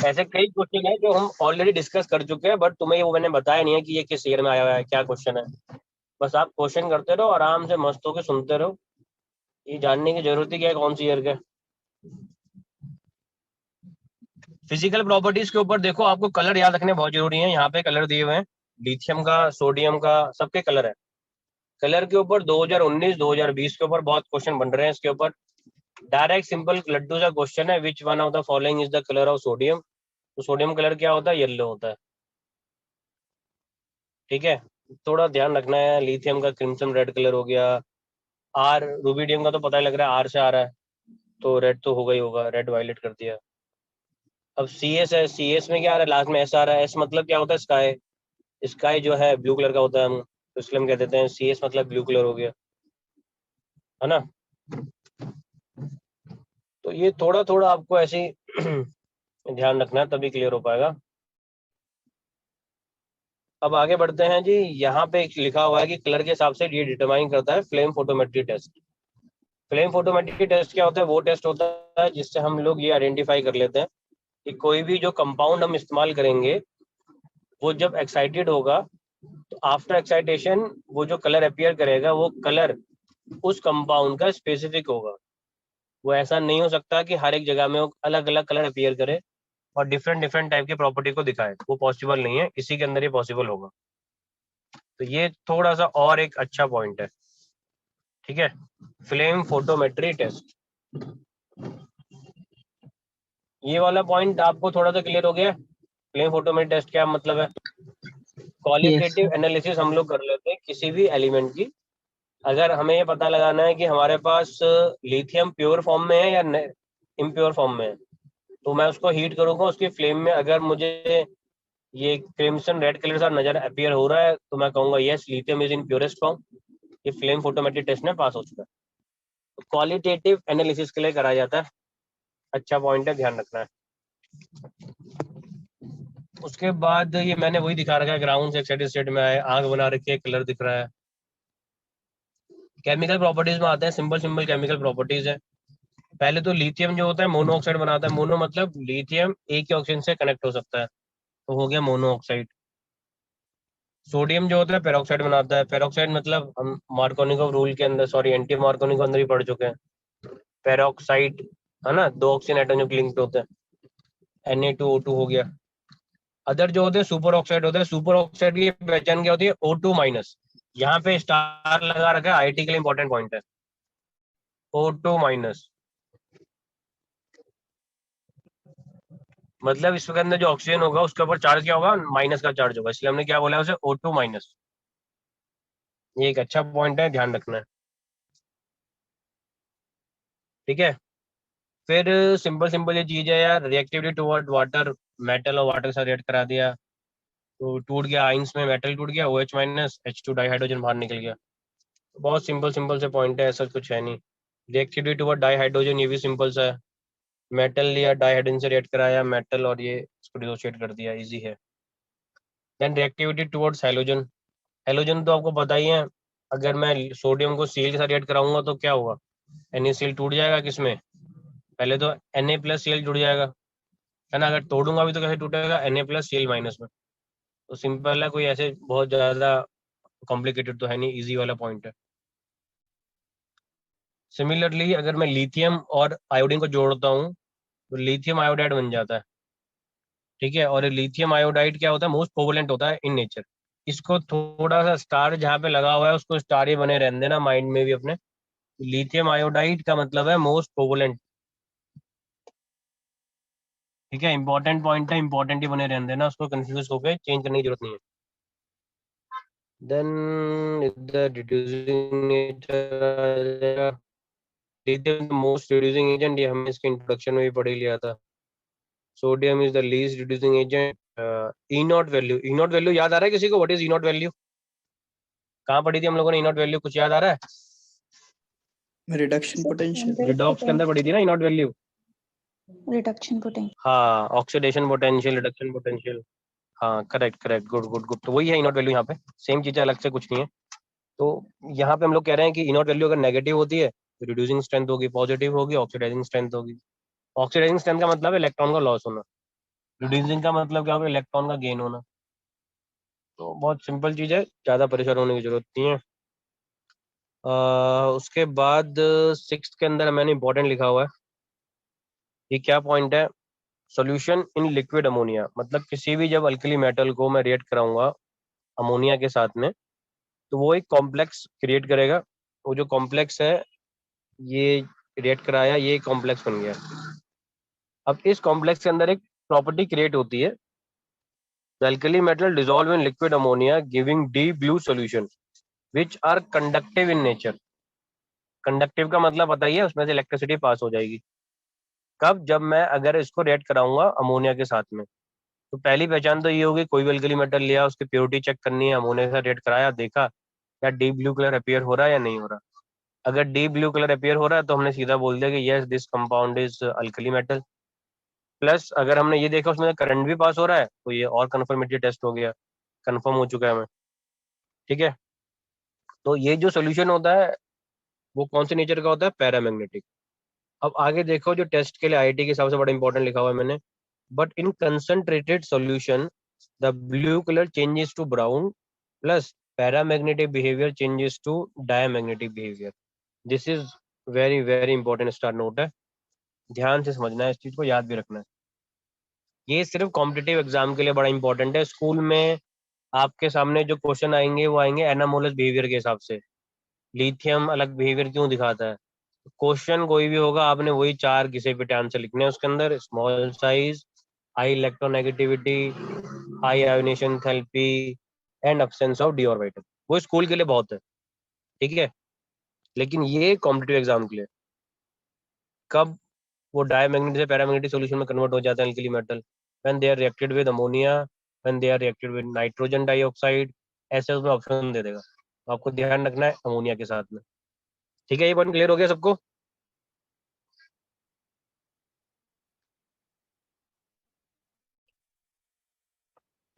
ऐसे कई क्वेश्चन है जो हम ऑलरेडी डिस्कस कर चुके हैं, बट तुम्हें वो मैंने बताया नहीं है कि ये किस ईयर में आया हुआ है, क्या क्वेश्चन है। बस आप क्वेश्चन करते रहो, आराम से मस्त होकर सुनते रहो, ये जानने की जरूरत है क्या है कौन सी ईयर का। फिजिकल प्रॉपर्टीज के ऊपर देखो, आपको कलर याद रखने बहुत जरूरी है। यहाँ पे कलर दिए हुए हैं, लिथियम का, सोडियम का, सबके कलर है। कलर के ऊपर 2019 2020 के ऊपर बहुत क्वेश्चन बन रहे हैं इसके ऊपर। डायरेक्ट सिंपल लड्डू सा क्वेश्चन है, which one of the following is the colour of sodium. तो सोडियम कलर क्या होता है, येलो होता है। ठीक है, थोड़ा ध्यान रखना है। लिथियम का क्रिम्सन रेड कलर हो गया। आर, रूबिडियम का तो पता ही लग रहा है, आर से आ रहा है, तो रेड तो होगा ही होगा, रेड वायलेट कर दिया। अब CS है, CS में क्या आ रहा है, लास्ट में S आ रहा है। S मतलब क्या होता है, स्काई। स्काई जो है ब्लू कलर का होता है, हम तो इसलिए हम कह देते हैं CS मतलब ब्लू कलर हो गया, है ना। तो ये थोड़ा थोड़ा आपको ऐसे ध्यान रखना है, तभी क्लियर हो पाएगा। अब आगे बढ़ते हैं जी। यहाँ पे एक लिखा हुआ है कि कलर के हिसाब से ये डिटरमाइन करता है flame photometry test. Flame photometry test क्या होता है, वो टेस्ट होता है जिससे हम लोग ये आइडेंटिफाई कर लेते हैं कि कोई भी जो कंपाउंड हम इस्तेमाल करेंगे वो जब एक्साइटेड होगा तो आफ्टर एक्साइटेशन वो जो कलर अपीयर करेगा वो कलर उस कंपाउंड का स्पेसिफिक होगा। वो ऐसा नहीं हो सकता कि हर एक जगह में वो अलग अलग कलर अपीयर करे और डिफरेंट डिफरेंट टाइप के प्रॉपर्टी को दिखाए, वो पॉसिबल नहीं है, इसी के अंदर ये पॉसिबल होगा। तो ये थोड़ा सा और एक अच्छा पॉइंट है। ठीक है, फ्लेम फोटोमेट्री टेस्ट, ये वाला पॉइंट आपको थोड़ा सा क्लियर हो गया। फ्लेम फोटोमेट्री टेस्ट क्या मतलब है। Yes, qualitative sir. एनालिसिस हम लोग कर लेते हैं किसी भी एलिमेंट की। अगर हमें ये पता लगाना है कि हमारे पास लिथियम प्योर फॉर्म में है या इम्प्योर फॉर्म में है, तो मैं उसको हीट करूंगा, उसकी फ्लेम में अगर मुझे ये क्रिम्सन रेड कलर सा नजर अपीयर हो रहा है तो मैं कहूंगा yes, lithium is in purest form, ये फ्लेम फोटोमेट्रिक टेस्ट में पास हो चुका है। तो क्वालिटेटिव एनालिसिस के लिए कराया जाता है, अच्छा पॉइंट है, ध्यान रखना है। उसके बाद ये मैंने वही दिखा रखा है, ग्राउंड से एक्साइटेड स्टेट में आए, आग बना रखी है, कलर दिख रहा है। केमिकल प्रॉपर्टीज में आते हैं, सिंपल सिंपल केमिकल प्रॉपर्टीज है। पहले तो लिथियम जो होता है मोनो ऑक्साइड बनाता है। मोनो मतलब लिथियम एक ही ऑक्सीजन से कनेक्ट हो सकता है, तो हो गया मोनो ऑक्साइड। सोडियम जो होता है पेरोक्साइड बनाता है। पेरोक्साइड मतलब हम मार्कोनिकोव रूल के अंदर, सॉरी एंटी मार्कोनिकोव अंदर ही पढ़ चुके हैं। पेरोक्साइड है ना, 2 ऑक्सीजन एटम जो लिंक पे होते हैं, Na2O2 हो गया। अदर जो होते हैं सुपर ऑक्साइड होते हैं। सुपर ऑक्साइड की पहचान क्या होती है? O2 minus. यहाँ पे स्टार लगा रखा है, आईटी के लिए इंपॉर्टेंट पॉइंट है, O2 माइनस। मतलब इसके अंदर जो ऑक्सीजन होगा उसके ऊपर चार्ज क्या होगा? माइनस का चार्ज होगा, इसलिए हमने क्या बोला है उसे? O2 minus. ये एक अच्छा पॉइंट है, ध्यान रखना है, ठीक है। फिर सिंपल सिंपल ये चीज है यार, रिएक्टिविटी टुवर्ड वाटर, मेटल और वाटर के साथ रिएक्ट करा दिया तो टूट गया, आइंस में मेटल टूट गया, OH माइनस H2 डाइहाइड्रोजन बाहर निकल गया। बहुत सिंपल सिंपल से पॉइंट है, ऐसा कुछ है नहीं। रिएक्टिविटी टुवर्ड डाइहाइड्रोजन, ये भी सिंपल सा है। मेटल लिया, डाइहाइड्रोजन से रिएक्ट कराया मेटल, और ये इसको डिसोशिएट कर दिया, इजी है। Then reactivity towards halogen. Halogen तो आपको पता ही है, अगर मैं सोडियम को Cl के साथ रिएक्ट कराऊंगा तो क्या होगा? NaCl टूट जाएगा किसमें? पहले तो Na+Cl जुड़ जाएगा, है ना। अगर तोड़ूंगा भी तो कैसे टूटेगा? Na+Cl माइनस में। तो सिंपल है, कोई ऐसे बहुत ज्यादा कॉम्प्लिकेटेड तो है नहीं, इजी वाला पॉइंट है। सिमिलरली अगर मैं लिथियम और आयोडीन को जोड़ता हूँ तो लिथियम आयोडाइड बन जाता है, ठीक है। और लिथियम आयोडाइड क्या होता है? मोस्ट कोवलेंट होता है इन नेचर। इसको थोड़ा सा स्टार जहाँ पे लगा हुआ है उसको स्टार ही बने रहने देना माइंड में भी अपने। लिथियम आयोडाइड का मतलब है मोस्ट कोवलेंट, ठीक है। इंपॉर्टेंट पॉइंट है, इंपॉर्टेंट ही बने रहने देना, उसको कंफ्यूज होकर चेंज करने की जरूरत नहीं है। देन इधर reducing nature, lithium most reducing agent, ये हमने इसके इंट्रोडक्शन में भी पढ़ ही लिया था। Sodium is the least reducing agent. E not value, E not value याद आ रहा है किसी को? What is E not value? कहाँ पढ़ी थी हम लोगों ने ई नॉट वैल्यू? कुछ याद आ रहा है? Reduction potential. रिडॉक्स के अंदर पढ़ी थी ना ई नॉट वैल्यू। Reduction potential. हाँ, ऑक्सीडेशन पोटेंशियल, रिडक्शन पोटेंशियल। हाँ, correct correct, good good good. तो वही है ई नॉट वैल्यू, यहाँ पे सेम चीज़ है, अलग से कुछ नहीं है। तो यहाँ पे हम लोग कह रहे हैं कि ई नॉट वैल्यू अगर नेगेटिव होती है तो रिड्यूसिंग स्ट्रेंथ होगी, पॉजिटिव होगी ऑक्सीडाइजिंग स्ट्रेंथ होगी। ऑक्सीडाइजिंग स्ट्रेंथ का मतलब है इलेक्ट्रॉन का लॉस होना, रिड्यूसिंग का मतलब क्या होगा? इलेक्ट्रॉन का गेन होना। तो बहुत सिंपल चीज़ है, ज़्यादा परेशान होने की जरूरत नहीं है। उसके बाद 6th के अंदर मैंने इंपॉर्टेंट लिखा हुआ है, ये क्या पॉइंट है? Solution in liquid ammonia. मतलब किसी भी जब अल्कली मेटल को मैं रिएक्ट कराऊंगा अमोनिया के साथ में तो वो एक कॉम्प्लेक्स क्रिएट करेगा। वो जो कॉम्प्लेक्स है, ये रिएक्ट कराया, ये कॉम्प्लेक्स बन गया। अब इस कॉम्प्लेक्स के अंदर एक प्रॉपर्टी क्रिएट होती है, the alkali metal dissolve in liquid ammonia giving deep blue solution which are conductive in nature. Conductive का मतलब बताइए, उसमें से इलेक्ट्रिसिटी पास हो जाएगी। कब? जब मैं अगर इसको रिएक्ट कराऊंगा अमोनिया के साथ में। तो पहली पहचान तो ये होगी, कोई भी अल्कली मेटल लिया, उसकी प्योरिटी चेक करनी है, अमोनिया के साथ रिएक्ट कराया, देखा क्या डीप ब्लू कलर अपीयर हो रहा है या नहीं हो रहा। अगर डीप ब्लू कलर अपीयर हो रहा है तो हमने सीधा बोल दिया कि yes this compound is alkali metal. Plus अगर हमने ये देखा उसमें करंट भी पास हो रहा है तो ये और कन्फर्मेटरी टेस्ट हो गया, कंफर्म हो चुका है हमें, ठीक है। तो ये जो सोल्यूशन होता है वो कौन से नेचर का होता है? पैरामैग्नेटिक। अब आगे देखो, जो टेस्ट के लिए आईआईटी के हिसाब से बड़ा इंपॉर्टेंट लिखा हुआ है मैंने, but in concentrated solution the blue colour changes to brown plus paramagnetic behaviour changes to diamagnetic behaviour. This is very very important star note है, ध्यान से समझना है, इस चीज को याद भी रखना है। ये सिर्फ कॉम्पिटिटिव एग्जाम के लिए बड़ा इंपॉर्टेंट है। स्कूल में आपके सामने जो क्वेश्चन आएंगे वो आएंगे एनामोलस बिहेवियर के हिसाब से। लिथियम अलग बिहेवियर क्यों दिखाता है? क्वेश्चन कोई भी होगा, आपने वही 4 घिसे पिटे आंसर लिखने हैं उसके अंदर। Small size, high electronegativity, high ionisation enthalpy and absence of d orbital. वो स्कूल के लिए बहुत है, ठीक है। लेकिन ये कॉम्पिटिटिव एग्जाम के लिए, कब वो डायमैग्नेटिक से पैरामैग्नेटिक सॉल्यूशन में कन्वर्ट हो जाता है alkali metal? When they are reacted with ammonia, when they are reacted with nitrogen dioxide, ऐसे उसमें ऑप्शन दे देगा। तो आपको ध्यान रखना है अमोनिया के साथ में, ठीक है। ये पॉइंट क्लियर हो गया सबको?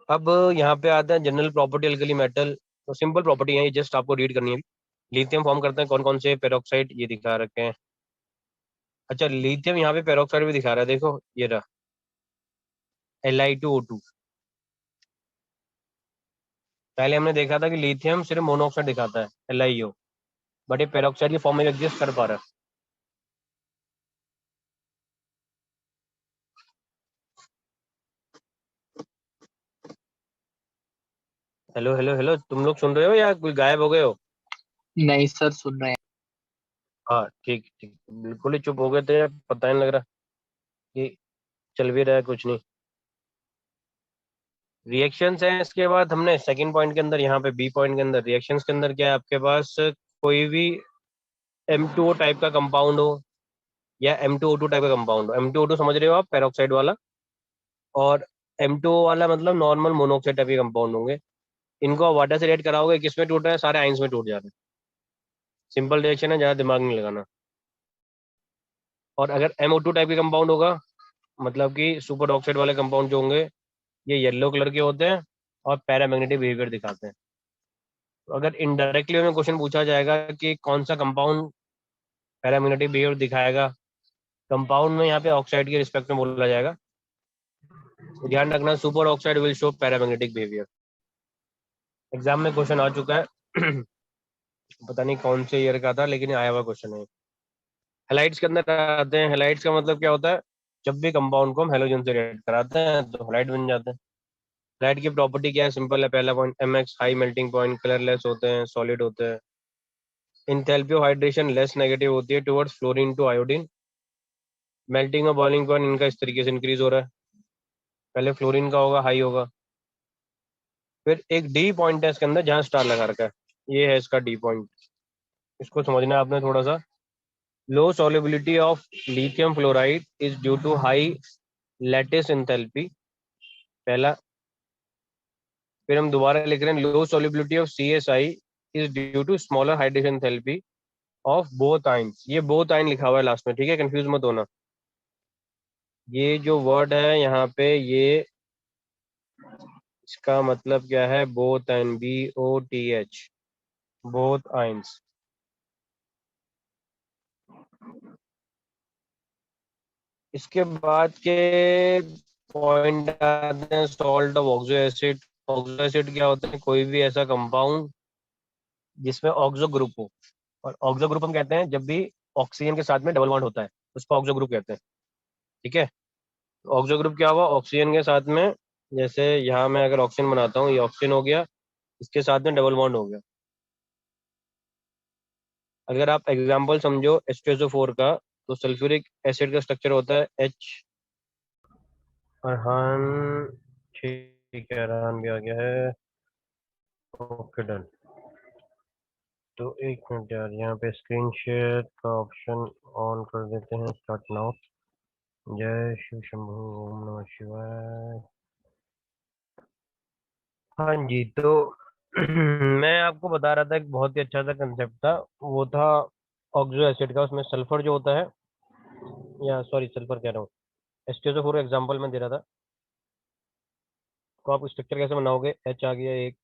अब यहाँ पे आता है जनरल प्रॉपर्टी अल्कली मेटल। तो सिंपल प्रॉपर्टी है, ये जस्ट आपको रीड करनी है। लिथियम फॉर्म करते हैं कौन कौन से? पेरोक्साइड, ये दिखा रखे हैं। अच्छा, लिथियम यहाँ पे पेरोक्साइड भी दिखा रहा है, देखो ये रहा Li2O2। पहले हमने देखा था कि लिथियम सिर्फ मोनोऑक्साइड दिखाता है LiO, बट ये पेरोक्साइड की फॉर्म में एग्जिस्ट कर पा रहा है। हेलो हेलो हेलो, तुम लोग सुन रहे हो या कोई गायब हो गए हो? नहीं सर, सुन रहे हैं। हाँ ठीक ठीक, बिल्कुल ही चुप हो गए थे, पता ही नहीं लग रहा कि चल भी रहा है कुछ नहीं। रिएक्शंस हैं, इसके बाद हमने सेकंड पॉइंट के अंदर, यहाँ पे बी पॉइंट के अंदर रिएक्शंस के अंदर क्या है आपके पास, कोई भी M2O टाइप का कंपाउंड हो या M2O2 टाइप का कंपाउंड हो। M2O2 समझ रहे हो आप, पेरोक्साइड वाला, और M2O वाला मतलब नॉर्मल मोनोऑक्साइड टाइप के कंपाउंड होंगे। इनको वाटर से रिएक्ट कराओगे, किस में टूट रहा है? सारे आइंस में टूट जा रहे हैं। सिंपल रिएक्शन है, ज़्यादा दिमाग नहीं लगाना। और अगर MO2 टाइप के कंपाउंड होगा, मतलब कि सुपर ऑक्साइड वाले कंपाउंड जो होंगे, ये येलो कलर के होते हैं और पैरामैग्नेटिक बिहेवियर दिखाते हैं। तो अगर इनडायरेक्टली हमें क्वेश्चन पूछा जाएगा कि कौन सा कंपाउंड पैरामैग्नेटिक बिहेवियर दिखाएगा, कंपाउंड में यहाँ पे ऑक्साइड के रिस्पेक्ट में बोला जाएगा, तो ध्यान रखना, super oxide will show paramagnetic behaviour. Exam में क्वेश्चन आ चुका है पता नहीं कौन से ईयर का था, लेकिन ये आया हुआ क्वेश्चन है। हेलाइड्स के अंदर आते हैं। हेलाइड्स का मतलब क्या होता है? जब भी कंपाउंड को हम हेलोजन से रिएक्ट कराते हैं तो हेलाइड बन जाते हैं। हेलाइड की प्रॉपर्टी क्या है? सिंपल है, पहला point MX, high melting point, colourless होते हैं, सॉलिड होते हैं। Enthalpy of hydration less negative होती है towards fluorine to iodine. Melting और बॉइलिंग पॉइंट इनका इस तरीके से इंक्रीज हो रहा है, पहले फ्लोरीन का होगा, हाई होगा। फिर एक डी पॉइंट है इसके अंदर जहाँ स्टार लगा रखा है, ये है इसका डी पॉइंट। इसको समझना है आपने थोड़ा सा। Low solubility of lithium fluoride is due to high lattice enthalpy, पहला। फिर हम दोबारा लिख रहे हैं, low solubility of CSI is due to smaller hydrogen enthalpy of both ions. ये बोथ आइन लिखा हुआ है लास्ट में, ठीक है, कंफ्यूज मत होना। ये जो वर्ड है यहाँ पे, ये इसका मतलब क्या है? बोथ आइन, BOTH, बोथ आइंस। इसके बाद के पॉइंट आते हैं, salt of oxo acid. Oxo acid क्या होता है? कोई भी ऐसा कंपाउंड जिसमें ऑक्सो ग्रुप हो। और ऑक्सो ग्रुप हम कहते हैं जब भी ऑक्सीजन के साथ में डबल बॉन्ड होता है, उसको ऑक्सो ग्रुप कहते हैं, ठीक है। ऑक्सो ग्रुप क्या हुआ? ऑक्सीजन के साथ में, जैसे यहाँ मैं अगर ऑक्सीजन बनाता हूँ, ये ऑक्सीजन हो गया, इसके साथ में डबल बॉन्ड हो गया। अगर आप एग्जाम्पल समझो H2SO4 का, तो सल्फ्यूरिक एसिड का स्ट्रक्चर होता है H। अरहान, ठीक है, अरहान भी आ गया है। Okay done. तो एक मिनट यार, यहाँ पे स्क्रीन शेयर का ऑप्शन ऑन कर देते हैं। Start now. जय शिव शंभु, ओम नमः शिवाय। हाँ जी, तो मैं आपको बता रहा था, एक बहुत ही अच्छा सा कंसेप्ट था, वो था ऑक्सो एसिड का। उसमें सल्फर जो होता है, या सॉरी सल्फर कह रहा हूँ, H2SO4 एग्जाम्पल में दे रहा था। तो आप स्ट्रक्चर कैसे बनाओगे? H आ गया एक,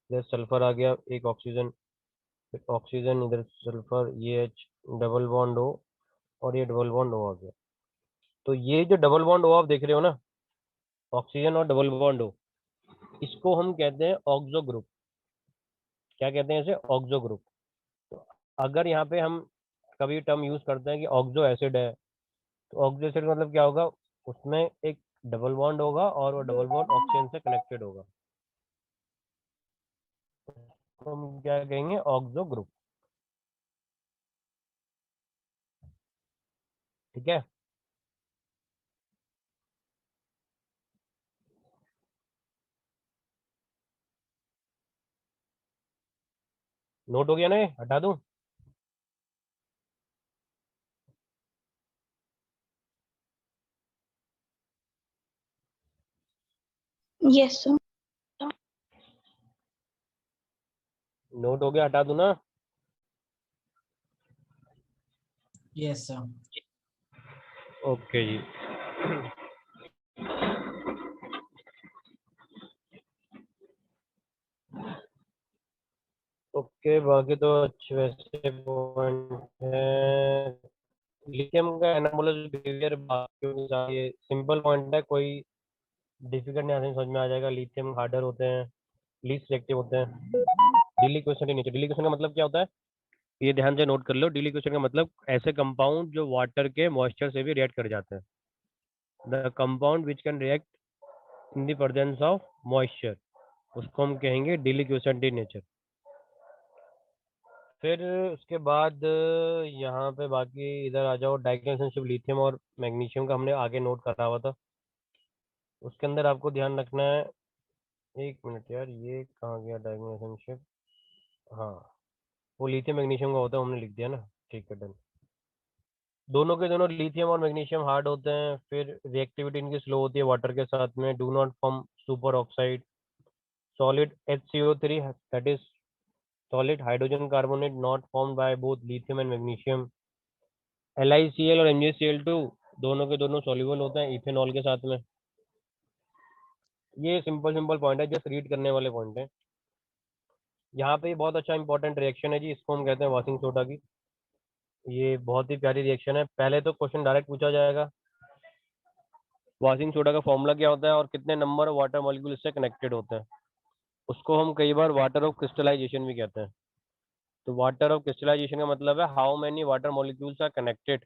इधर सल्फर आ गया एक, ऑक्सीजन, ऑक्सीजन इधर सल्फर, ये H, डबल बॉन्ड O, और ये डबल बॉन्ड O आ गया। तो ये जो डबल बॉन्ड O आप देख रहे हो ना, ऑक्सीजन और डबल बॉन्ड O, इसको हम कहते हैं ऑक्सो ग्रुप। क्या कहते हैं इसे? Oxo group. तो अगर यहाँ पे हम कभी टर्म यूज करते हैं कि ऑक्सो एसिड है, तो ऑक्सो एसिड मतलब क्या होगा? उसमें एक डबल बॉन्ड होगा और वो डबल बॉन्ड ऑक्सीजन से कनेक्टेड होगा, तो हम क्या कहेंगे? ऑक्सो ग्रुप, ठीक है। नोट हो गया ना? ये हटा दूं? Yes, sir. नोट हो गया, हटा दूं ना? Yes sir. ओके जी। ओके, बाकी तो अच्छे वैसे पॉइंट है। लिथियम का एनामोलस बिहेवियर, ये सिंपल पॉइंट है, कोई डिफिकल्ट नहीं, आसानी समझ में आ जाएगा। लिथियम हार्डर होते हैं, लीस्ट रिएक्टिव होते हैं। डिलिक्वेशन नेचर, डिलिक्वेशन का मतलब क्या होता है, ये ध्यान से नोट कर लो। डिलिक्वेशन का मतलब ऐसे कंपाउंड जो वाटर के मॉइस्चर से भी रिएक्ट कर जाते हैं। The compound which can react in the presence of moisture, उसको हम कहेंगे डिलिक्वेशन नेचर। फिर उसके बाद यहाँ पे बाकी इधर आ जाओ, डाइकेशनशिप लिथियम और मैग्नीशियम का हमने आगे नोट करा हुआ था। उसके अंदर आपको ध्यान रखना है, एक मिनट यार, ये कहाँ गया डाइकेशनशिप, हाँ वो लिथियम मैग्नीशियम का होता है, हमने लिख दिया ना, ठीक है डन। दोनों के दोनों लिथियम और मैग्नीशियम हार्ड होते हैं, फिर रिएक्टिविटी इनकी स्लो होती है वाटर के साथ में, do not form super oxide. Solid HCO3 that is solid hydrogen carbonate not formed by both lithium and magnesium। LiCl और MgCl2 दोनों के दोनों soluble होते हैं इथेनॉल के साथ में। ये सिंपल पॉइंट है, जस्ट रीड करने वाले पॉइंट है। यहाँ पे बहुत अच्छा इंपॉर्टेंट रिएक्शन है जी, इसको हम कहते हैं वॉशिंग सोडा की। ये बहुत ही प्यारी रिएक्शन है। पहले तो क्वेश्चन डायरेक्ट पूछा जाएगा, वॉशिंग सोडा का फॉर्मूला क्या होता है और कितने नंबर वाटर मॉलिक्यूल इससे कनेक्टेड होते हैं। उसको हम कई बार वाटर ऑफ क्रिस्टलाइजेशन भी कहते हैं। तो वाटर ऑफ क्रिस्टलाइजेशन का मतलब है how many water molecules are connected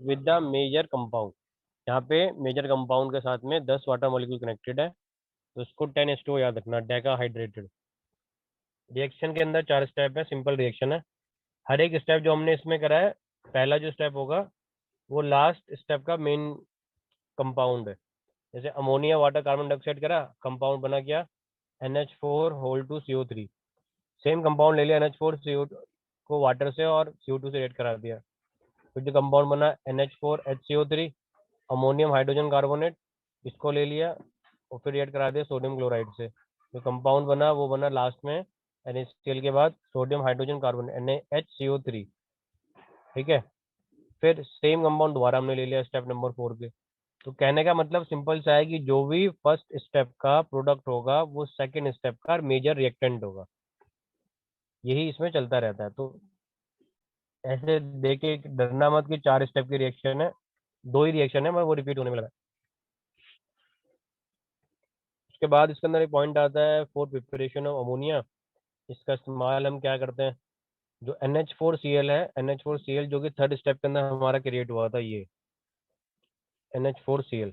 with the major compound. यहाँ पे मेजर कंपाउंड के साथ में 10 वाटर मॉलिक्यूल कनेक्टेड है, तो उसको 10H2O याद रखना, डेकाहाइड्रेटेड। रिएक्शन के अंदर 4 स्टेप है, सिंपल रिएक्शन है। हर एक स्टेप जो हमने इसमें करा है, पहला जो स्टेप होगा वो लास्ट स्टेप का मेन कंपाउंड है। जैसे अमोनिया वाटर कार्बन डाइऑक्साइड करा, कंपाउंड बना क्या, NH4 2CO3। सेम कंपाउंड ले लिया NH4CO को वाटर से और CO2 से रिएक्ट करा दिया, फिर जो कंपाउंड बना NH4HCO3 अमोनियम हाइड्रोजन कार्बोनेट, इसको ले लिया और फिर रिएक्ट करा दिया सोडियम क्लोराइड से। जो कंपाउंड बना वो बना लास्ट में NaCl के बाद सोडियम हाइड्रोजन कार्बोनेट NaHCO3, ठीक है। फिर सेम कंपाउंड दोबारा हमने ले लिया स्टेप नंबर 4 पे। तो कहने का मतलब सिंपल सा है कि जो भी फर्स्ट स्टेप का प्रोडक्ट होगा वो सेकेंड स्टेप का मेजर रिएक्टेंट होगा, यही इसमें चलता रहता है। तो ऐसे देखे डरना मत कि 4 स्टेप की रिएक्शन है, 2 ही रिएक्शन है, मैं वो रिपीट होने में लगा। उसके बाद इसके अंदर एक पॉइंट आता है फॉर प्रिपरेशन ऑफ अमोनिया। इसका इस्तेमाल हम क्या करते हैं, जो NH4Cl है, NH4Cl जो कि थर्ड स्टेप के अंदर हमारा क्रिएट हुआ था, ये NH4Cl,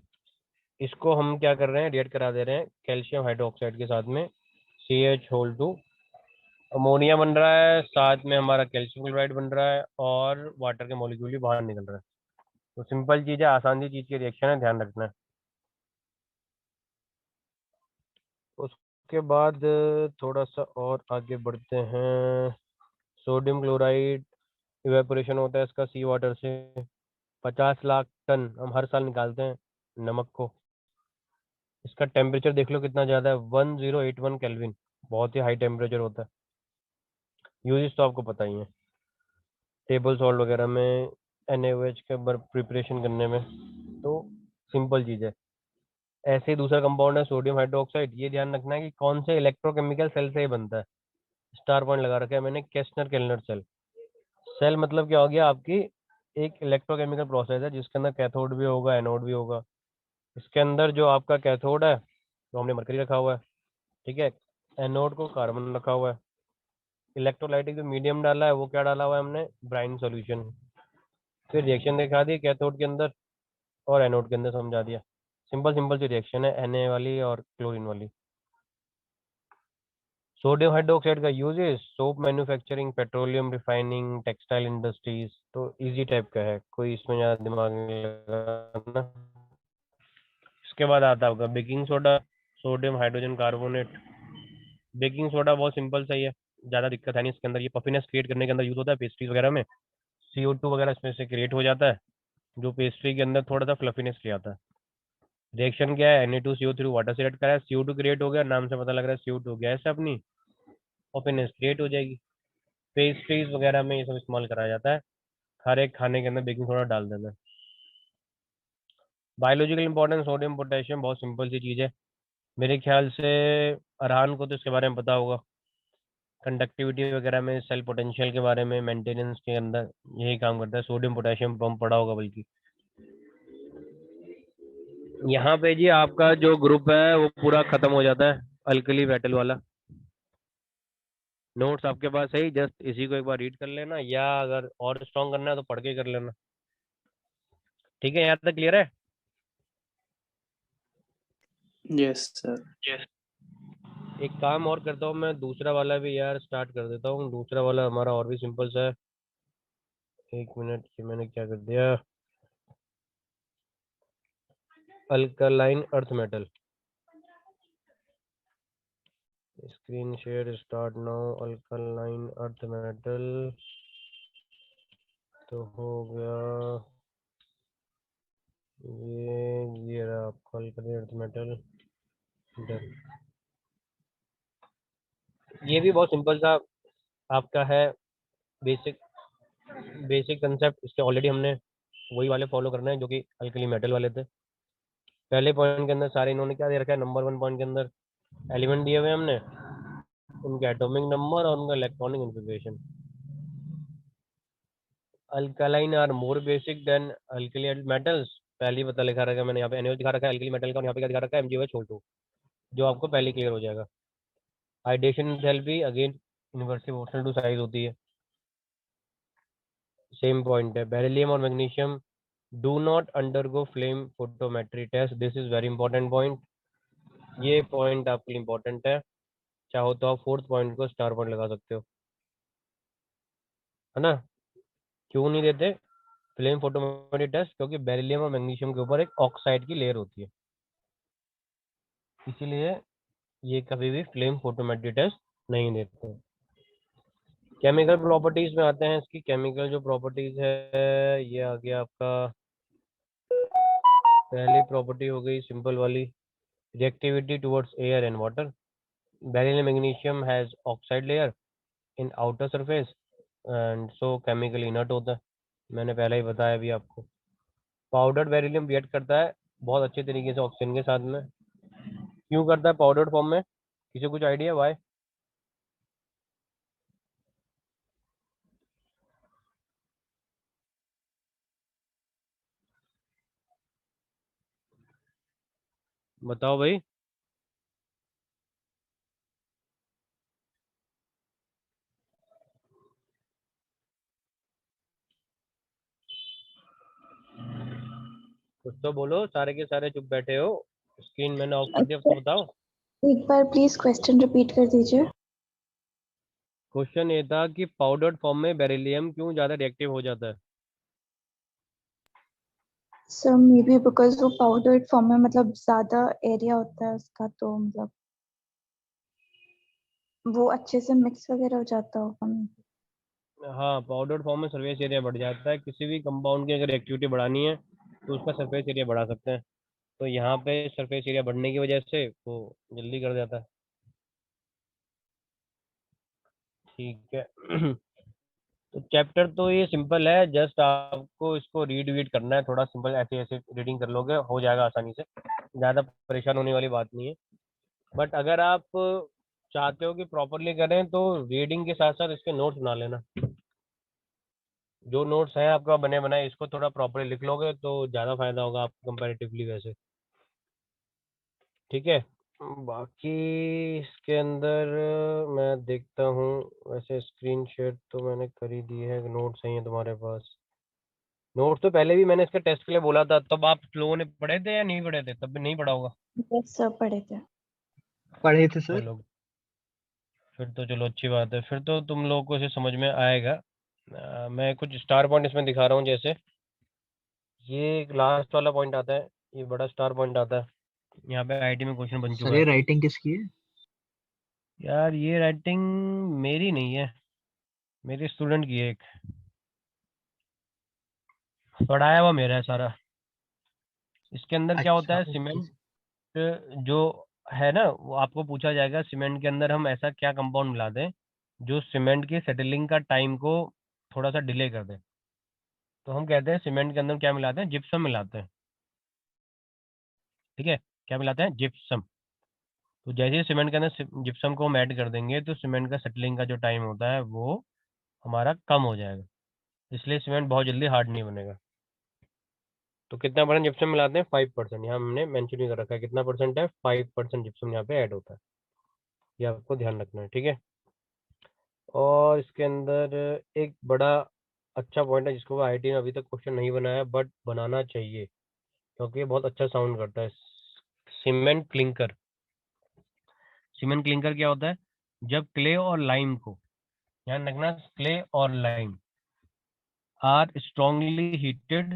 इसको हम क्या कर रहे हैं, रिएक्ट करा दे रहे हैं कैल्शियम हाइड्रोक्साइड के साथ में, CH2। अमोनिया बन रहा है, साथ में हमारा कैल्शियम क्लोराइड बन रहा है और वाटर के मॉलिक्यूल भी बाहर निकल रहा है। तो सिंपल चीज़ है, आसान सी चीज़ की रिएक्शन है, ध्यान रखना है। उसके बाद थोड़ा सा और आगे बढ़ते हैं। सोडियम क्लोराइड इवेपोरेशन होता है इसका सी वाटर से। 50 लाख टन हम हर साल निकालते हैं नमक को। इसका टेम्परेचर देख लो कितना ज़्यादा है, 1081 केल्विन, बहुत ही हाई टेम्परेचर होता है। यूजेस तो आपको पता ही है, टेबल सॉल्ट वगैरह में, NaOH के प्रिपरेशन करने में, तो सिंपल चीज़ है। ऐसे ही दूसरा कंपाउंड है सोडियम हाइड्रोक्साइड। ये ध्यान रखना है कि कौन से इलेक्ट्रोकेमिकल सेल से ये बनता है। स्टार पॉइंट लगा रखा है मैंने, केस्नर केल्नर सेल। सेल मतलब क्या हो गया, आपकी एक इलेक्ट्रोकेमिकल प्रोसेस है जिसके अंदर कैथोड भी होगा एनोड भी होगा। इसके अंदर जो आपका कैथोड है तो हमने मरकरी रखा हुआ है, ठीक है, एनोड को कार्बन रखा हुआ है। इलेक्ट्रोलाइटिक जो मीडियम डाला है वो क्या डाला हुआ है हमने, ब्राइन सॉल्यूशन। फिर रिएक्शन दिखा दी कैथोड के अंदर और एनोड के अंदर समझा दिया। सिंपल सी रिएक्शन है Na वाली और क्लोरीन वाली। सोडियम हाइड्रोक्साइड का uses soap manufacturing, petroleum refining, textile industries. तो इजी टाइप का है, कोई इसमें ज़्यादा दिमाग नहीं लगाना। इसके बाद आता होगा baking soda, sodium hydrogen carbonate. Baking soda बहुत सिंपल सा ही है, ज़्यादा दिक्कत है नहीं इसके अंदर। ये पफिनेस क्रिएट करने के अंदर यूज होता है पेस्ट्रीज वगैरह में। CO2 वगैरह इसमें से क्रिएट हो जाता है, जो पेस्ट्री के अंदर थोड़ा सा फ्लफीनेस ले आता है। रिएक्शन क्या है, Na2CO3 वाटर से रिएक्ट करा है, CO2 क्रिएट हो गया, नाम से पता लग रहा है CO2 गैस है अपनी, पफिनेस क्रिएट हो जाएगी। पेस्ट्रीज वगैरह में ये सब इस्तेमाल कराया जाता है, हर एक खाने के अंदर बेकिंग सोडा डाल देना है। बायोलॉजिकल इंपॉर्टेंस सोडियम पोटेशियम, बहुत सिंपल सी चीज़ है। मेरे ख्याल से अरहान को तो इसके बारे में पता होगा, कंडक्टिविटी वगैरह में, सेल पोटेंशियल के बारे में, मेंटेनेंस के अंदर यही काम करता है। सोडियम पोटेशियम पंप पड़ा होगा बल्कि। यहाँ पे जी आपका जो ग्रुप है वो पूरा खत्म हो जाता है, अल्कली मेटल वाला। नोट्स आपके पास है ही, जस्ट इसी को एक बार रीड कर लेना, या अगर और स्ट्रॉन्ग करना है तो पढ़ के कर लेना। ठीक है, यहाँ तक क्लियर है? Yes, sir. एक काम और करता हूँ मैं, दूसरा वाला भी यार स्टार्ट कर देता हूँ। दूसरा वाला हमारा और भी सिंपल सा है। एक मिनट, ये मैंने क्या कर दिया, alkaline earth metal. Screen share start now. Alkaline earth metal तो हो गया, ये रहा आपका अल्कलाइन अर्थ मेटल। डन। ये भी बहुत सिंपल सा आपका है, बेसिक बेसिक कंसेप्ट। इसके ऑलरेडी हमने वही वाले फॉलो करना है जो कि अल्कली मेटल वाले थे। पहले पॉइंट के अंदर सारे इन्होंने क्या दे रखा है, नंबर 1 पॉइंट के अंदर एलिमेंट दिए हुए हमने, उनके एटॉमिक नंबर और उनका electronic configuration. Alkaline are more basic than alkali metals, पहले ही पता लिखा रखा है मैंने, यहाँ पे NaOH दिखा रखा है अल्कली मेटल का, और यहाँ पे क्या दिखा रखा है MgOH, जो आपको पहले क्लियर हो जाएगा। Hydration enthalpy again inversely proportional to size होती है, सेम पॉइंट है। बेरिलियम और magnesium do not undergo flame photometry test, this is very important point. ये पॉइंट आपके लिए इंपॉर्टेंट है, चाहो तो आप 4th पॉइंट को स्टार पॉइंट लगा सकते हो, है ना। क्यों नहीं देते फ्लेम फोटोमेट्री टेस्ट? क्योंकि बेरिलियम और मैग्नीशियम के ऊपर एक ऑक्साइड की लेयर होती है, इसीलिए ये कभी भी फ्लेम फोटोमेट्री टेस्ट नहीं देते। केमिकल प्रॉपर्टीज में आते हैं। इसकी केमिकल जो प्रॉपर्टीज है, ये आ गया आपका, पहली प्रॉपर्टी हो गई सिंपल वाली, reactivity towards air and water. Beryllium magnesium has oxide layer in outer surface and so chemical inert होता है, मैंने पहले ही बताया अभी आपको। पाउडर्ड बेरिलियम रिएक्ट करता है बहुत अच्छे तरीके से ऑक्सीजन के साथ में। क्यों करता है पाउडर्ड फॉर्म में? किसी को कुछ आइडिया वाई? बताओ भाई। कुछ तो बोलो, सारे के सारे चुप बैठे हो। स्क्रीन मैंने ऑफ कर दिया, अब तो बताओ। एक बार प्लीज क्वेश्चन रिपीट कर दीजिए। क्वेश्चन ये था कि पाउडर्ड फॉर्म में बेरिलियम क्यों ज्यादा रिएक्टिव हो जाता है? सर मे बी बिकॉज वो पाउडर्ड फॉर्म में मतलब ज्यादा एरिया होता है उसका, तो मतलब वो अच्छे से मिक्स वगैरह हो जाता होगा। हाँ, पाउडर्ड फॉर्म में सरफेस एरिया बढ़ जाता है। किसी भी कंपाउंड की अगर एक्टिविटी बढ़ानी है तो उसका सरफेस एरिया बढ़ा सकते हैं, तो यहाँ पे सरफेस एरिया बढ़ने की वजह से वो जल्दी कर जाता है। ठीक है। तो चैप्टर तो ये सिंपल है, जस्ट आपको इसको रीड वीड करना है, थोड़ा सिंपल ऐसे ऐसे रीडिंग कर लोगे हो जाएगा आसानी से, ज़्यादा परेशान होने वाली बात नहीं है। बट अगर आप चाहते हो कि प्रॉपरली करें तो रीडिंग के साथ साथ इसके नोट्स बना लेना। जो नोट्स हैं आपका बने बनाए, इसको थोड़ा प्रॉपरली लिख लोगे तो ज़्यादा फायदा होगा आपको कंपैरेटिवली वैसे। ठीक है। बाकी इसके अंदर मैं देखता हूँ, वैसे स्क्रीन शेयर तो मैंने कर ही दी है, नोट्स हैं ये तुम्हारे पास। नोट्स तो पहले भी मैंने इसके टेस्ट के लिए बोला था, तब आप लोगों ने पढ़े थे या नहीं पढ़े थे? तब भी नहीं पढ़ा होगा। यस सर, पढ़े थे। पढ़े थे सर। चलो, फिर तो चलो अच्छी बात है, फिर तो तुम लोगों को इसे समझ में आएगा। मैं कुछ स्टार पॉइंट इसमें दिखा रहा हूँ, जैसे ये लास्ट वाला पॉइंट आता है, ये बड़ा स्टार पॉइंट आता है, यहाँ पे आईटी में क्वेश्चन बन सर चुका ये है। राइटिंग किसकी है? यार ये राइटिंग मेरी नहीं है, मेरे स्टूडेंट की है, एक पढ़ाया हुआ मेरा है सारा। इसके अंदर क्या होता अच्छा, है, ओके। सीमेंट जो है ना, वो आपको पूछा जाएगा सीमेंट के अंदर हम ऐसा क्या कंपाउंड मिला दें जो सीमेंट के सेटलिंग का टाइम को थोड़ा सा डिले कर दे। तो हम कहते हैं सीमेंट के अंदर क्या मिलाते हैं, जिप्सम मिलाते हैं। ठीक है, क्या मिलाते हैं, जिप्सम। तो जैसे ही सीमेंट के अंदर जिप्सम को हम ऐड कर देंगे तो सीमेंट का सेटलिंग का जो टाइम होता है वो हमारा कम हो जाएगा, इसलिए सीमेंट बहुत जल्दी हार्ड नहीं बनेगा। तो कितना परसेंट जिप्सम मिलाते हैं, 5%। यहाँ हमने मेंशन नहीं कर रखा है कितना परसेंट है, 5% जिप्सम यहाँ पे ऐड होता है, ये आपको ध्यान रखना है। ठीक है। और इसके अंदर एक बड़ा अच्छा पॉइंट है जिसको आईआईटी ने अभी तक क्वेश्चन नहीं बनाया बट बनाना चाहिए क्योंकि ये बहुत अच्छा साउंड करता है। Cement clinker. सीमेंट क्लिंकर क्या होता है? जब क्ले और लाइम को, ध्यान रखना, क्ले और lime are strongly heated,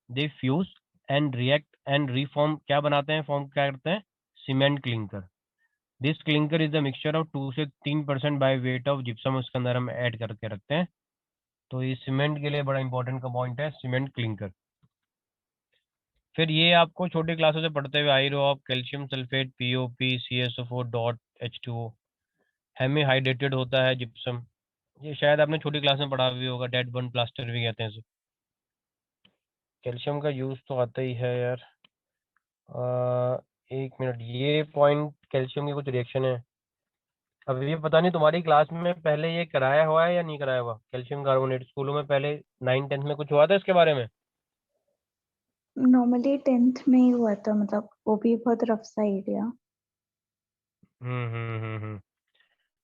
they fuse and react and reform, क्या बनाते हैं, फॉर्म क्या करते हैं? Cement clinker. This clinker is the mixture of 2 से 3% बाय वेट ऑफ जिप्सम, उसके अंदर हम ऐड करके रखते हैं। तो ये सीमेंट के लिए बड़ा इंपॉर्टेंट का पॉइंट है, सीमेंट क्लिंकर। फिर ये आपको छोटी क्लासों से पढ़ते हुए आ ही रहो आप, calcium sulphate, POP, CSO4 dot H2O, hemi hydrated होता है जिप्सम। ये शायद आपने छोटी क्लास में पढ़ा भी होगा, डेड बन प्लास्टर भी कहते हैं इसे। कैल्शियम का यूज तो आता ही है यार। एक मिनट, ये पॉइंट कैल्शियम की कुछ रिएक्शन है। अब ये पता नहीं तुम्हारी क्लास में पहले ये कराया हुआ है या नहीं कराया हुआ, कैल्शियम कार्बोनेट स्कूलों में पहले 9th-10th में कुछ हुआ था इसके बारे में? नॉर्मली 10th में ही हुआ था, मतलब वो भी बहुत रफ सा एरिया।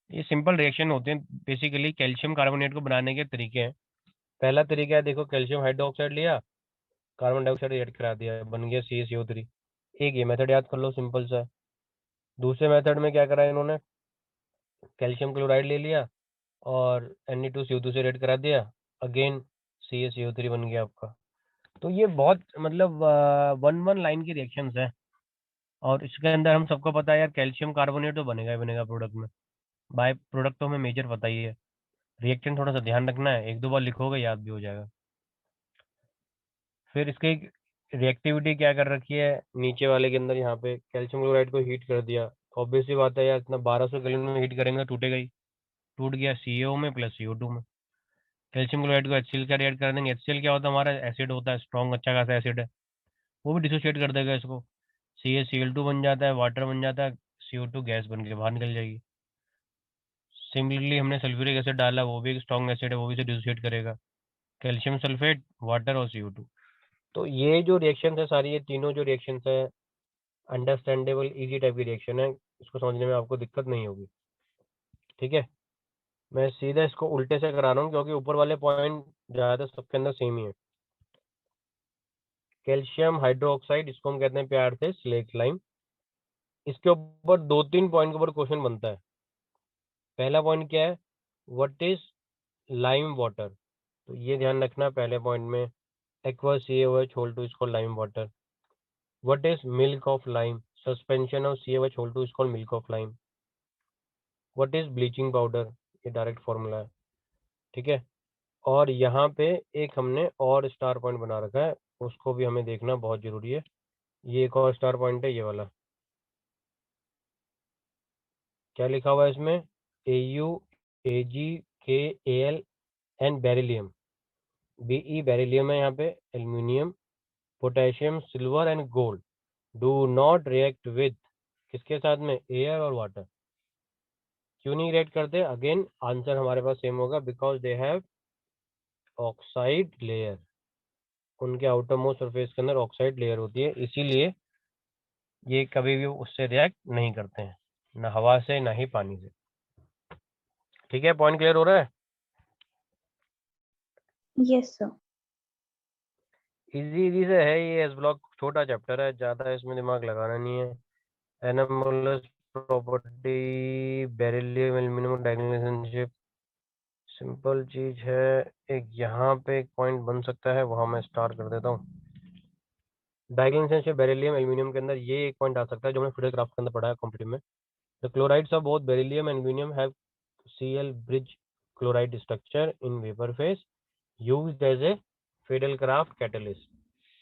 ये सिंपल रिएक्शन होते हैं बेसिकली। कैल्शियम कार्बोनेट को बनाने के तरीके हैं। पहला तरीका है, देखो, कैल्शियम हाइड्रोक्साइड लिया, कार्बन डाइऑक्साइड रिएक्ट करा दिया, बन गया CaCO3। एक ये मेथड याद कर लो, सिंपल सा है। दूसरे मेथड में क्या करा इन्होंने, कैल्शियम क्लोराइड ले लिया और Ne2CO2 से रेड करा दिया, अगेन CaCO3 बन गया आपका। तो ये बहुत मतलब वन लाइन की रिएक्शंस है। और इसके अंदर हम सबको पता है यार, कैल्शियम कार्बोनेट तो बनेगा ही बनेगा प्रोडक्ट में। बाय प्रोडक्ट तो हमें मेजर पता ही है। रिएक्शन थोड़ा सा ध्यान रखना है, एक दो बार लिखोगे याद भी हो जाएगा। फिर इसकी रिएक्टिविटी क्या कर रखी है नीचे वाले के अंदर, यहाँ पे कैल्शियम क्लोराइड को हीट कर दिया। ऑब्वियसली बात है यार, इतना 1200 केल्विन में हीट करेंगे तो टूटेगा ही। टूट गया CaO में प्लस CO2 में। कैल्शियम क्लोराइड को HCl का रिएक्ट कर देंगे। HCl क्या होता है? हमारा एसिड होता है, स्ट्रॉन्ग अच्छा खासा एसिड है। वो भी डिसोशिएट कर देगा इसको, CaCl2 बन जाता है, वाटर बन जाता है, CO2 गैस बन के बाहर निकल जाएगी। सिमिलरली हमने सल्फ्यूरिक एसिड डाला, वो भी एक स्ट्रॉन्ग एसिड है, वो भी इसे डिसोशिएट करेगा। कैल्शियम सल्फेट, वाटर और CO2। तो ये जो रिएक्शन है सारी, ये तीनों जो रिएक्शन है अंडरस्टैंडेबल इजी टाइप की रिएक्शन है, इसको समझने में आपको दिक्कत नहीं होगी। ठीक है, मैं सीधा इसको उल्टे से करा रहा हूँ क्योंकि ऊपर वाले पॉइंट ज़्यादातर सबके अंदर सेम ही है। कैल्शियम हाइड्रोक्साइड, इसको हम कहते हैं प्यार से स्लेट लाइम। इसके ऊपर 2-3 पॉइंट के ऊपर क्वेश्चन बनता है। पहला पॉइंट क्या है, व्हाट इज लाइम वाटर? तो ये ध्यान रखना पहले पॉइंट में, aqueous CaOH whole two is called lime water. What is milk of lime? Suspension of CaOH whole two is called milk of lime. What is bleaching powder? ये direct formula है। ठीक है, और यहाँ पे एक हमने और स्टार पॉइंट बना रखा है, उसको भी हमें देखना बहुत जरूरी है। ये एक और स्टार पॉइंट है, ये वाला। क्या लिखा हुआ है इसमें? AU AG KAl and beryllium. BE beryllium है यहाँ पे, aluminium, potassium, silver and gold do not react with, किसके साथ में? एयर और वाटर। क्यों नहीं रिएक्ट करते? अगेन आंसर हमारे पास सेम होगा, because they have oxide layer. उनके आउटर मोस्ट सरफेस के अंदर ऑक्साइड लेयर होती है, इसीलिए ये कभी भी उससे रिएक्ट नहीं करते हैं, ना हवा से ना ही पानी से। ठीक है, पॉइंट क्लियर हो रहा है? Yes sir. इजी इजी से है ये, एस ब्लॉक छोटा चैप्टर है, ज़्यादा इसमें दिमाग लगाना नहीं है। Anomalous property, beryllium aluminium diagonal relationship, simple चीज है। एक यहाँ पे एक पॉइंट बन सकता है, वहाँ मैं स्टार्ट कर देता हूँ। डायगोनल रिलेशनशिप बेरिलियम एल्यूमिनियम के अंदर ये एक पॉइंट आ सकता है जो हमने फिडल क्राफ्ट के अंदर पढ़ा है कॉम्पिटिटिव में। The chlorides of both beryllium and aluminium have Cl bridge chloride structure in vapour phase used as a Friedel Crafts catalyst.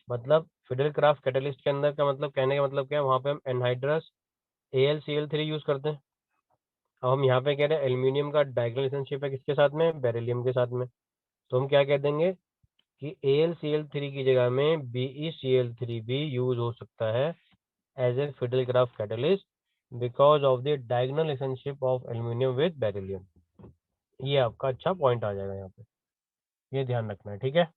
मतलब फिडल क्राफ्ट कैटलिस्ट के अंदर का मतलब, कहने का मतलब क्या है, वहाँ पे हम एनहाइड्रस AlCl3 यूज करते हैं। अब हम यहाँ पे कह रहे हैं एल्यूमिनियम का डायगोनल रिलेशनशिप है किसके साथ में? बेरिलियम के साथ में। तो हम क्या कह देंगे कि AlCl3 की जगह में BeCl3 भी यूज हो सकता है as a Friedel Crafts catalyst because of the diagonal relationship of aluminium with beryllium. ये आपका अच्छा पॉइंट आ जाएगा यहाँ पे, ये ध्यान रखना है। ठीक है,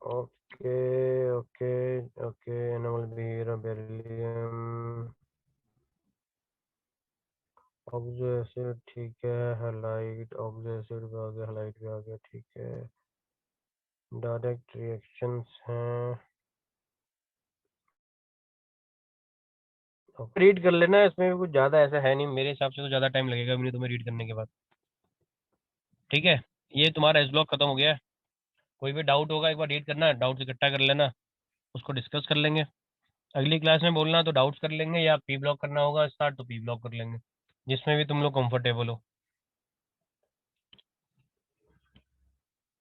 okay okay okay, anomalous beryllium. Oxo acid ठीक है, हैलाइड ऑक्सो एसिड भी आ गया, हैलाइड भी आ गया, ठीक है। डायरेक्ट रिएक्शंस हैं, रीड कर लेना, इसमें भी कुछ ज़्यादा ऐसा है नहीं, मेरे हिसाब से तो ज़्यादा टाइम लगेगा भी नहीं तुम्हें रीड करने के बाद। ठीक है, ये तुम्हारा एस ब्लॉक खत्म हो गया है। कोई भी डाउट होगा एक बार रीड करना, डाउट इकट्ठा कर लेना, उसको डिस्कस कर लेंगे। अगली क्लास में बोलना तो डाउट्स कर लेंगे, या पी ब्लॉक करना होगा स्टार्ट तो पी ब्लॉक कर लेंगे, जिसमें भी तुम लोग कंफर्टेबल हो।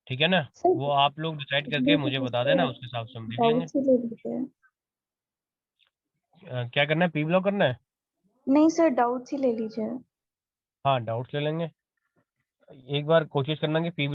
ठीक है ना, सर वो आप लोग डिसाइड करके मुझे बता देना, उसके हिसाब से हम देख लेंगे। डाउट्स ही ले लीजिए। क्या करना है, पी ब्लॉक करना है? नहीं सर, डाउट्स ही ले लीजिए। हाँ डाउट्स ले लेंगे, एक बार कोशिश करना कि पी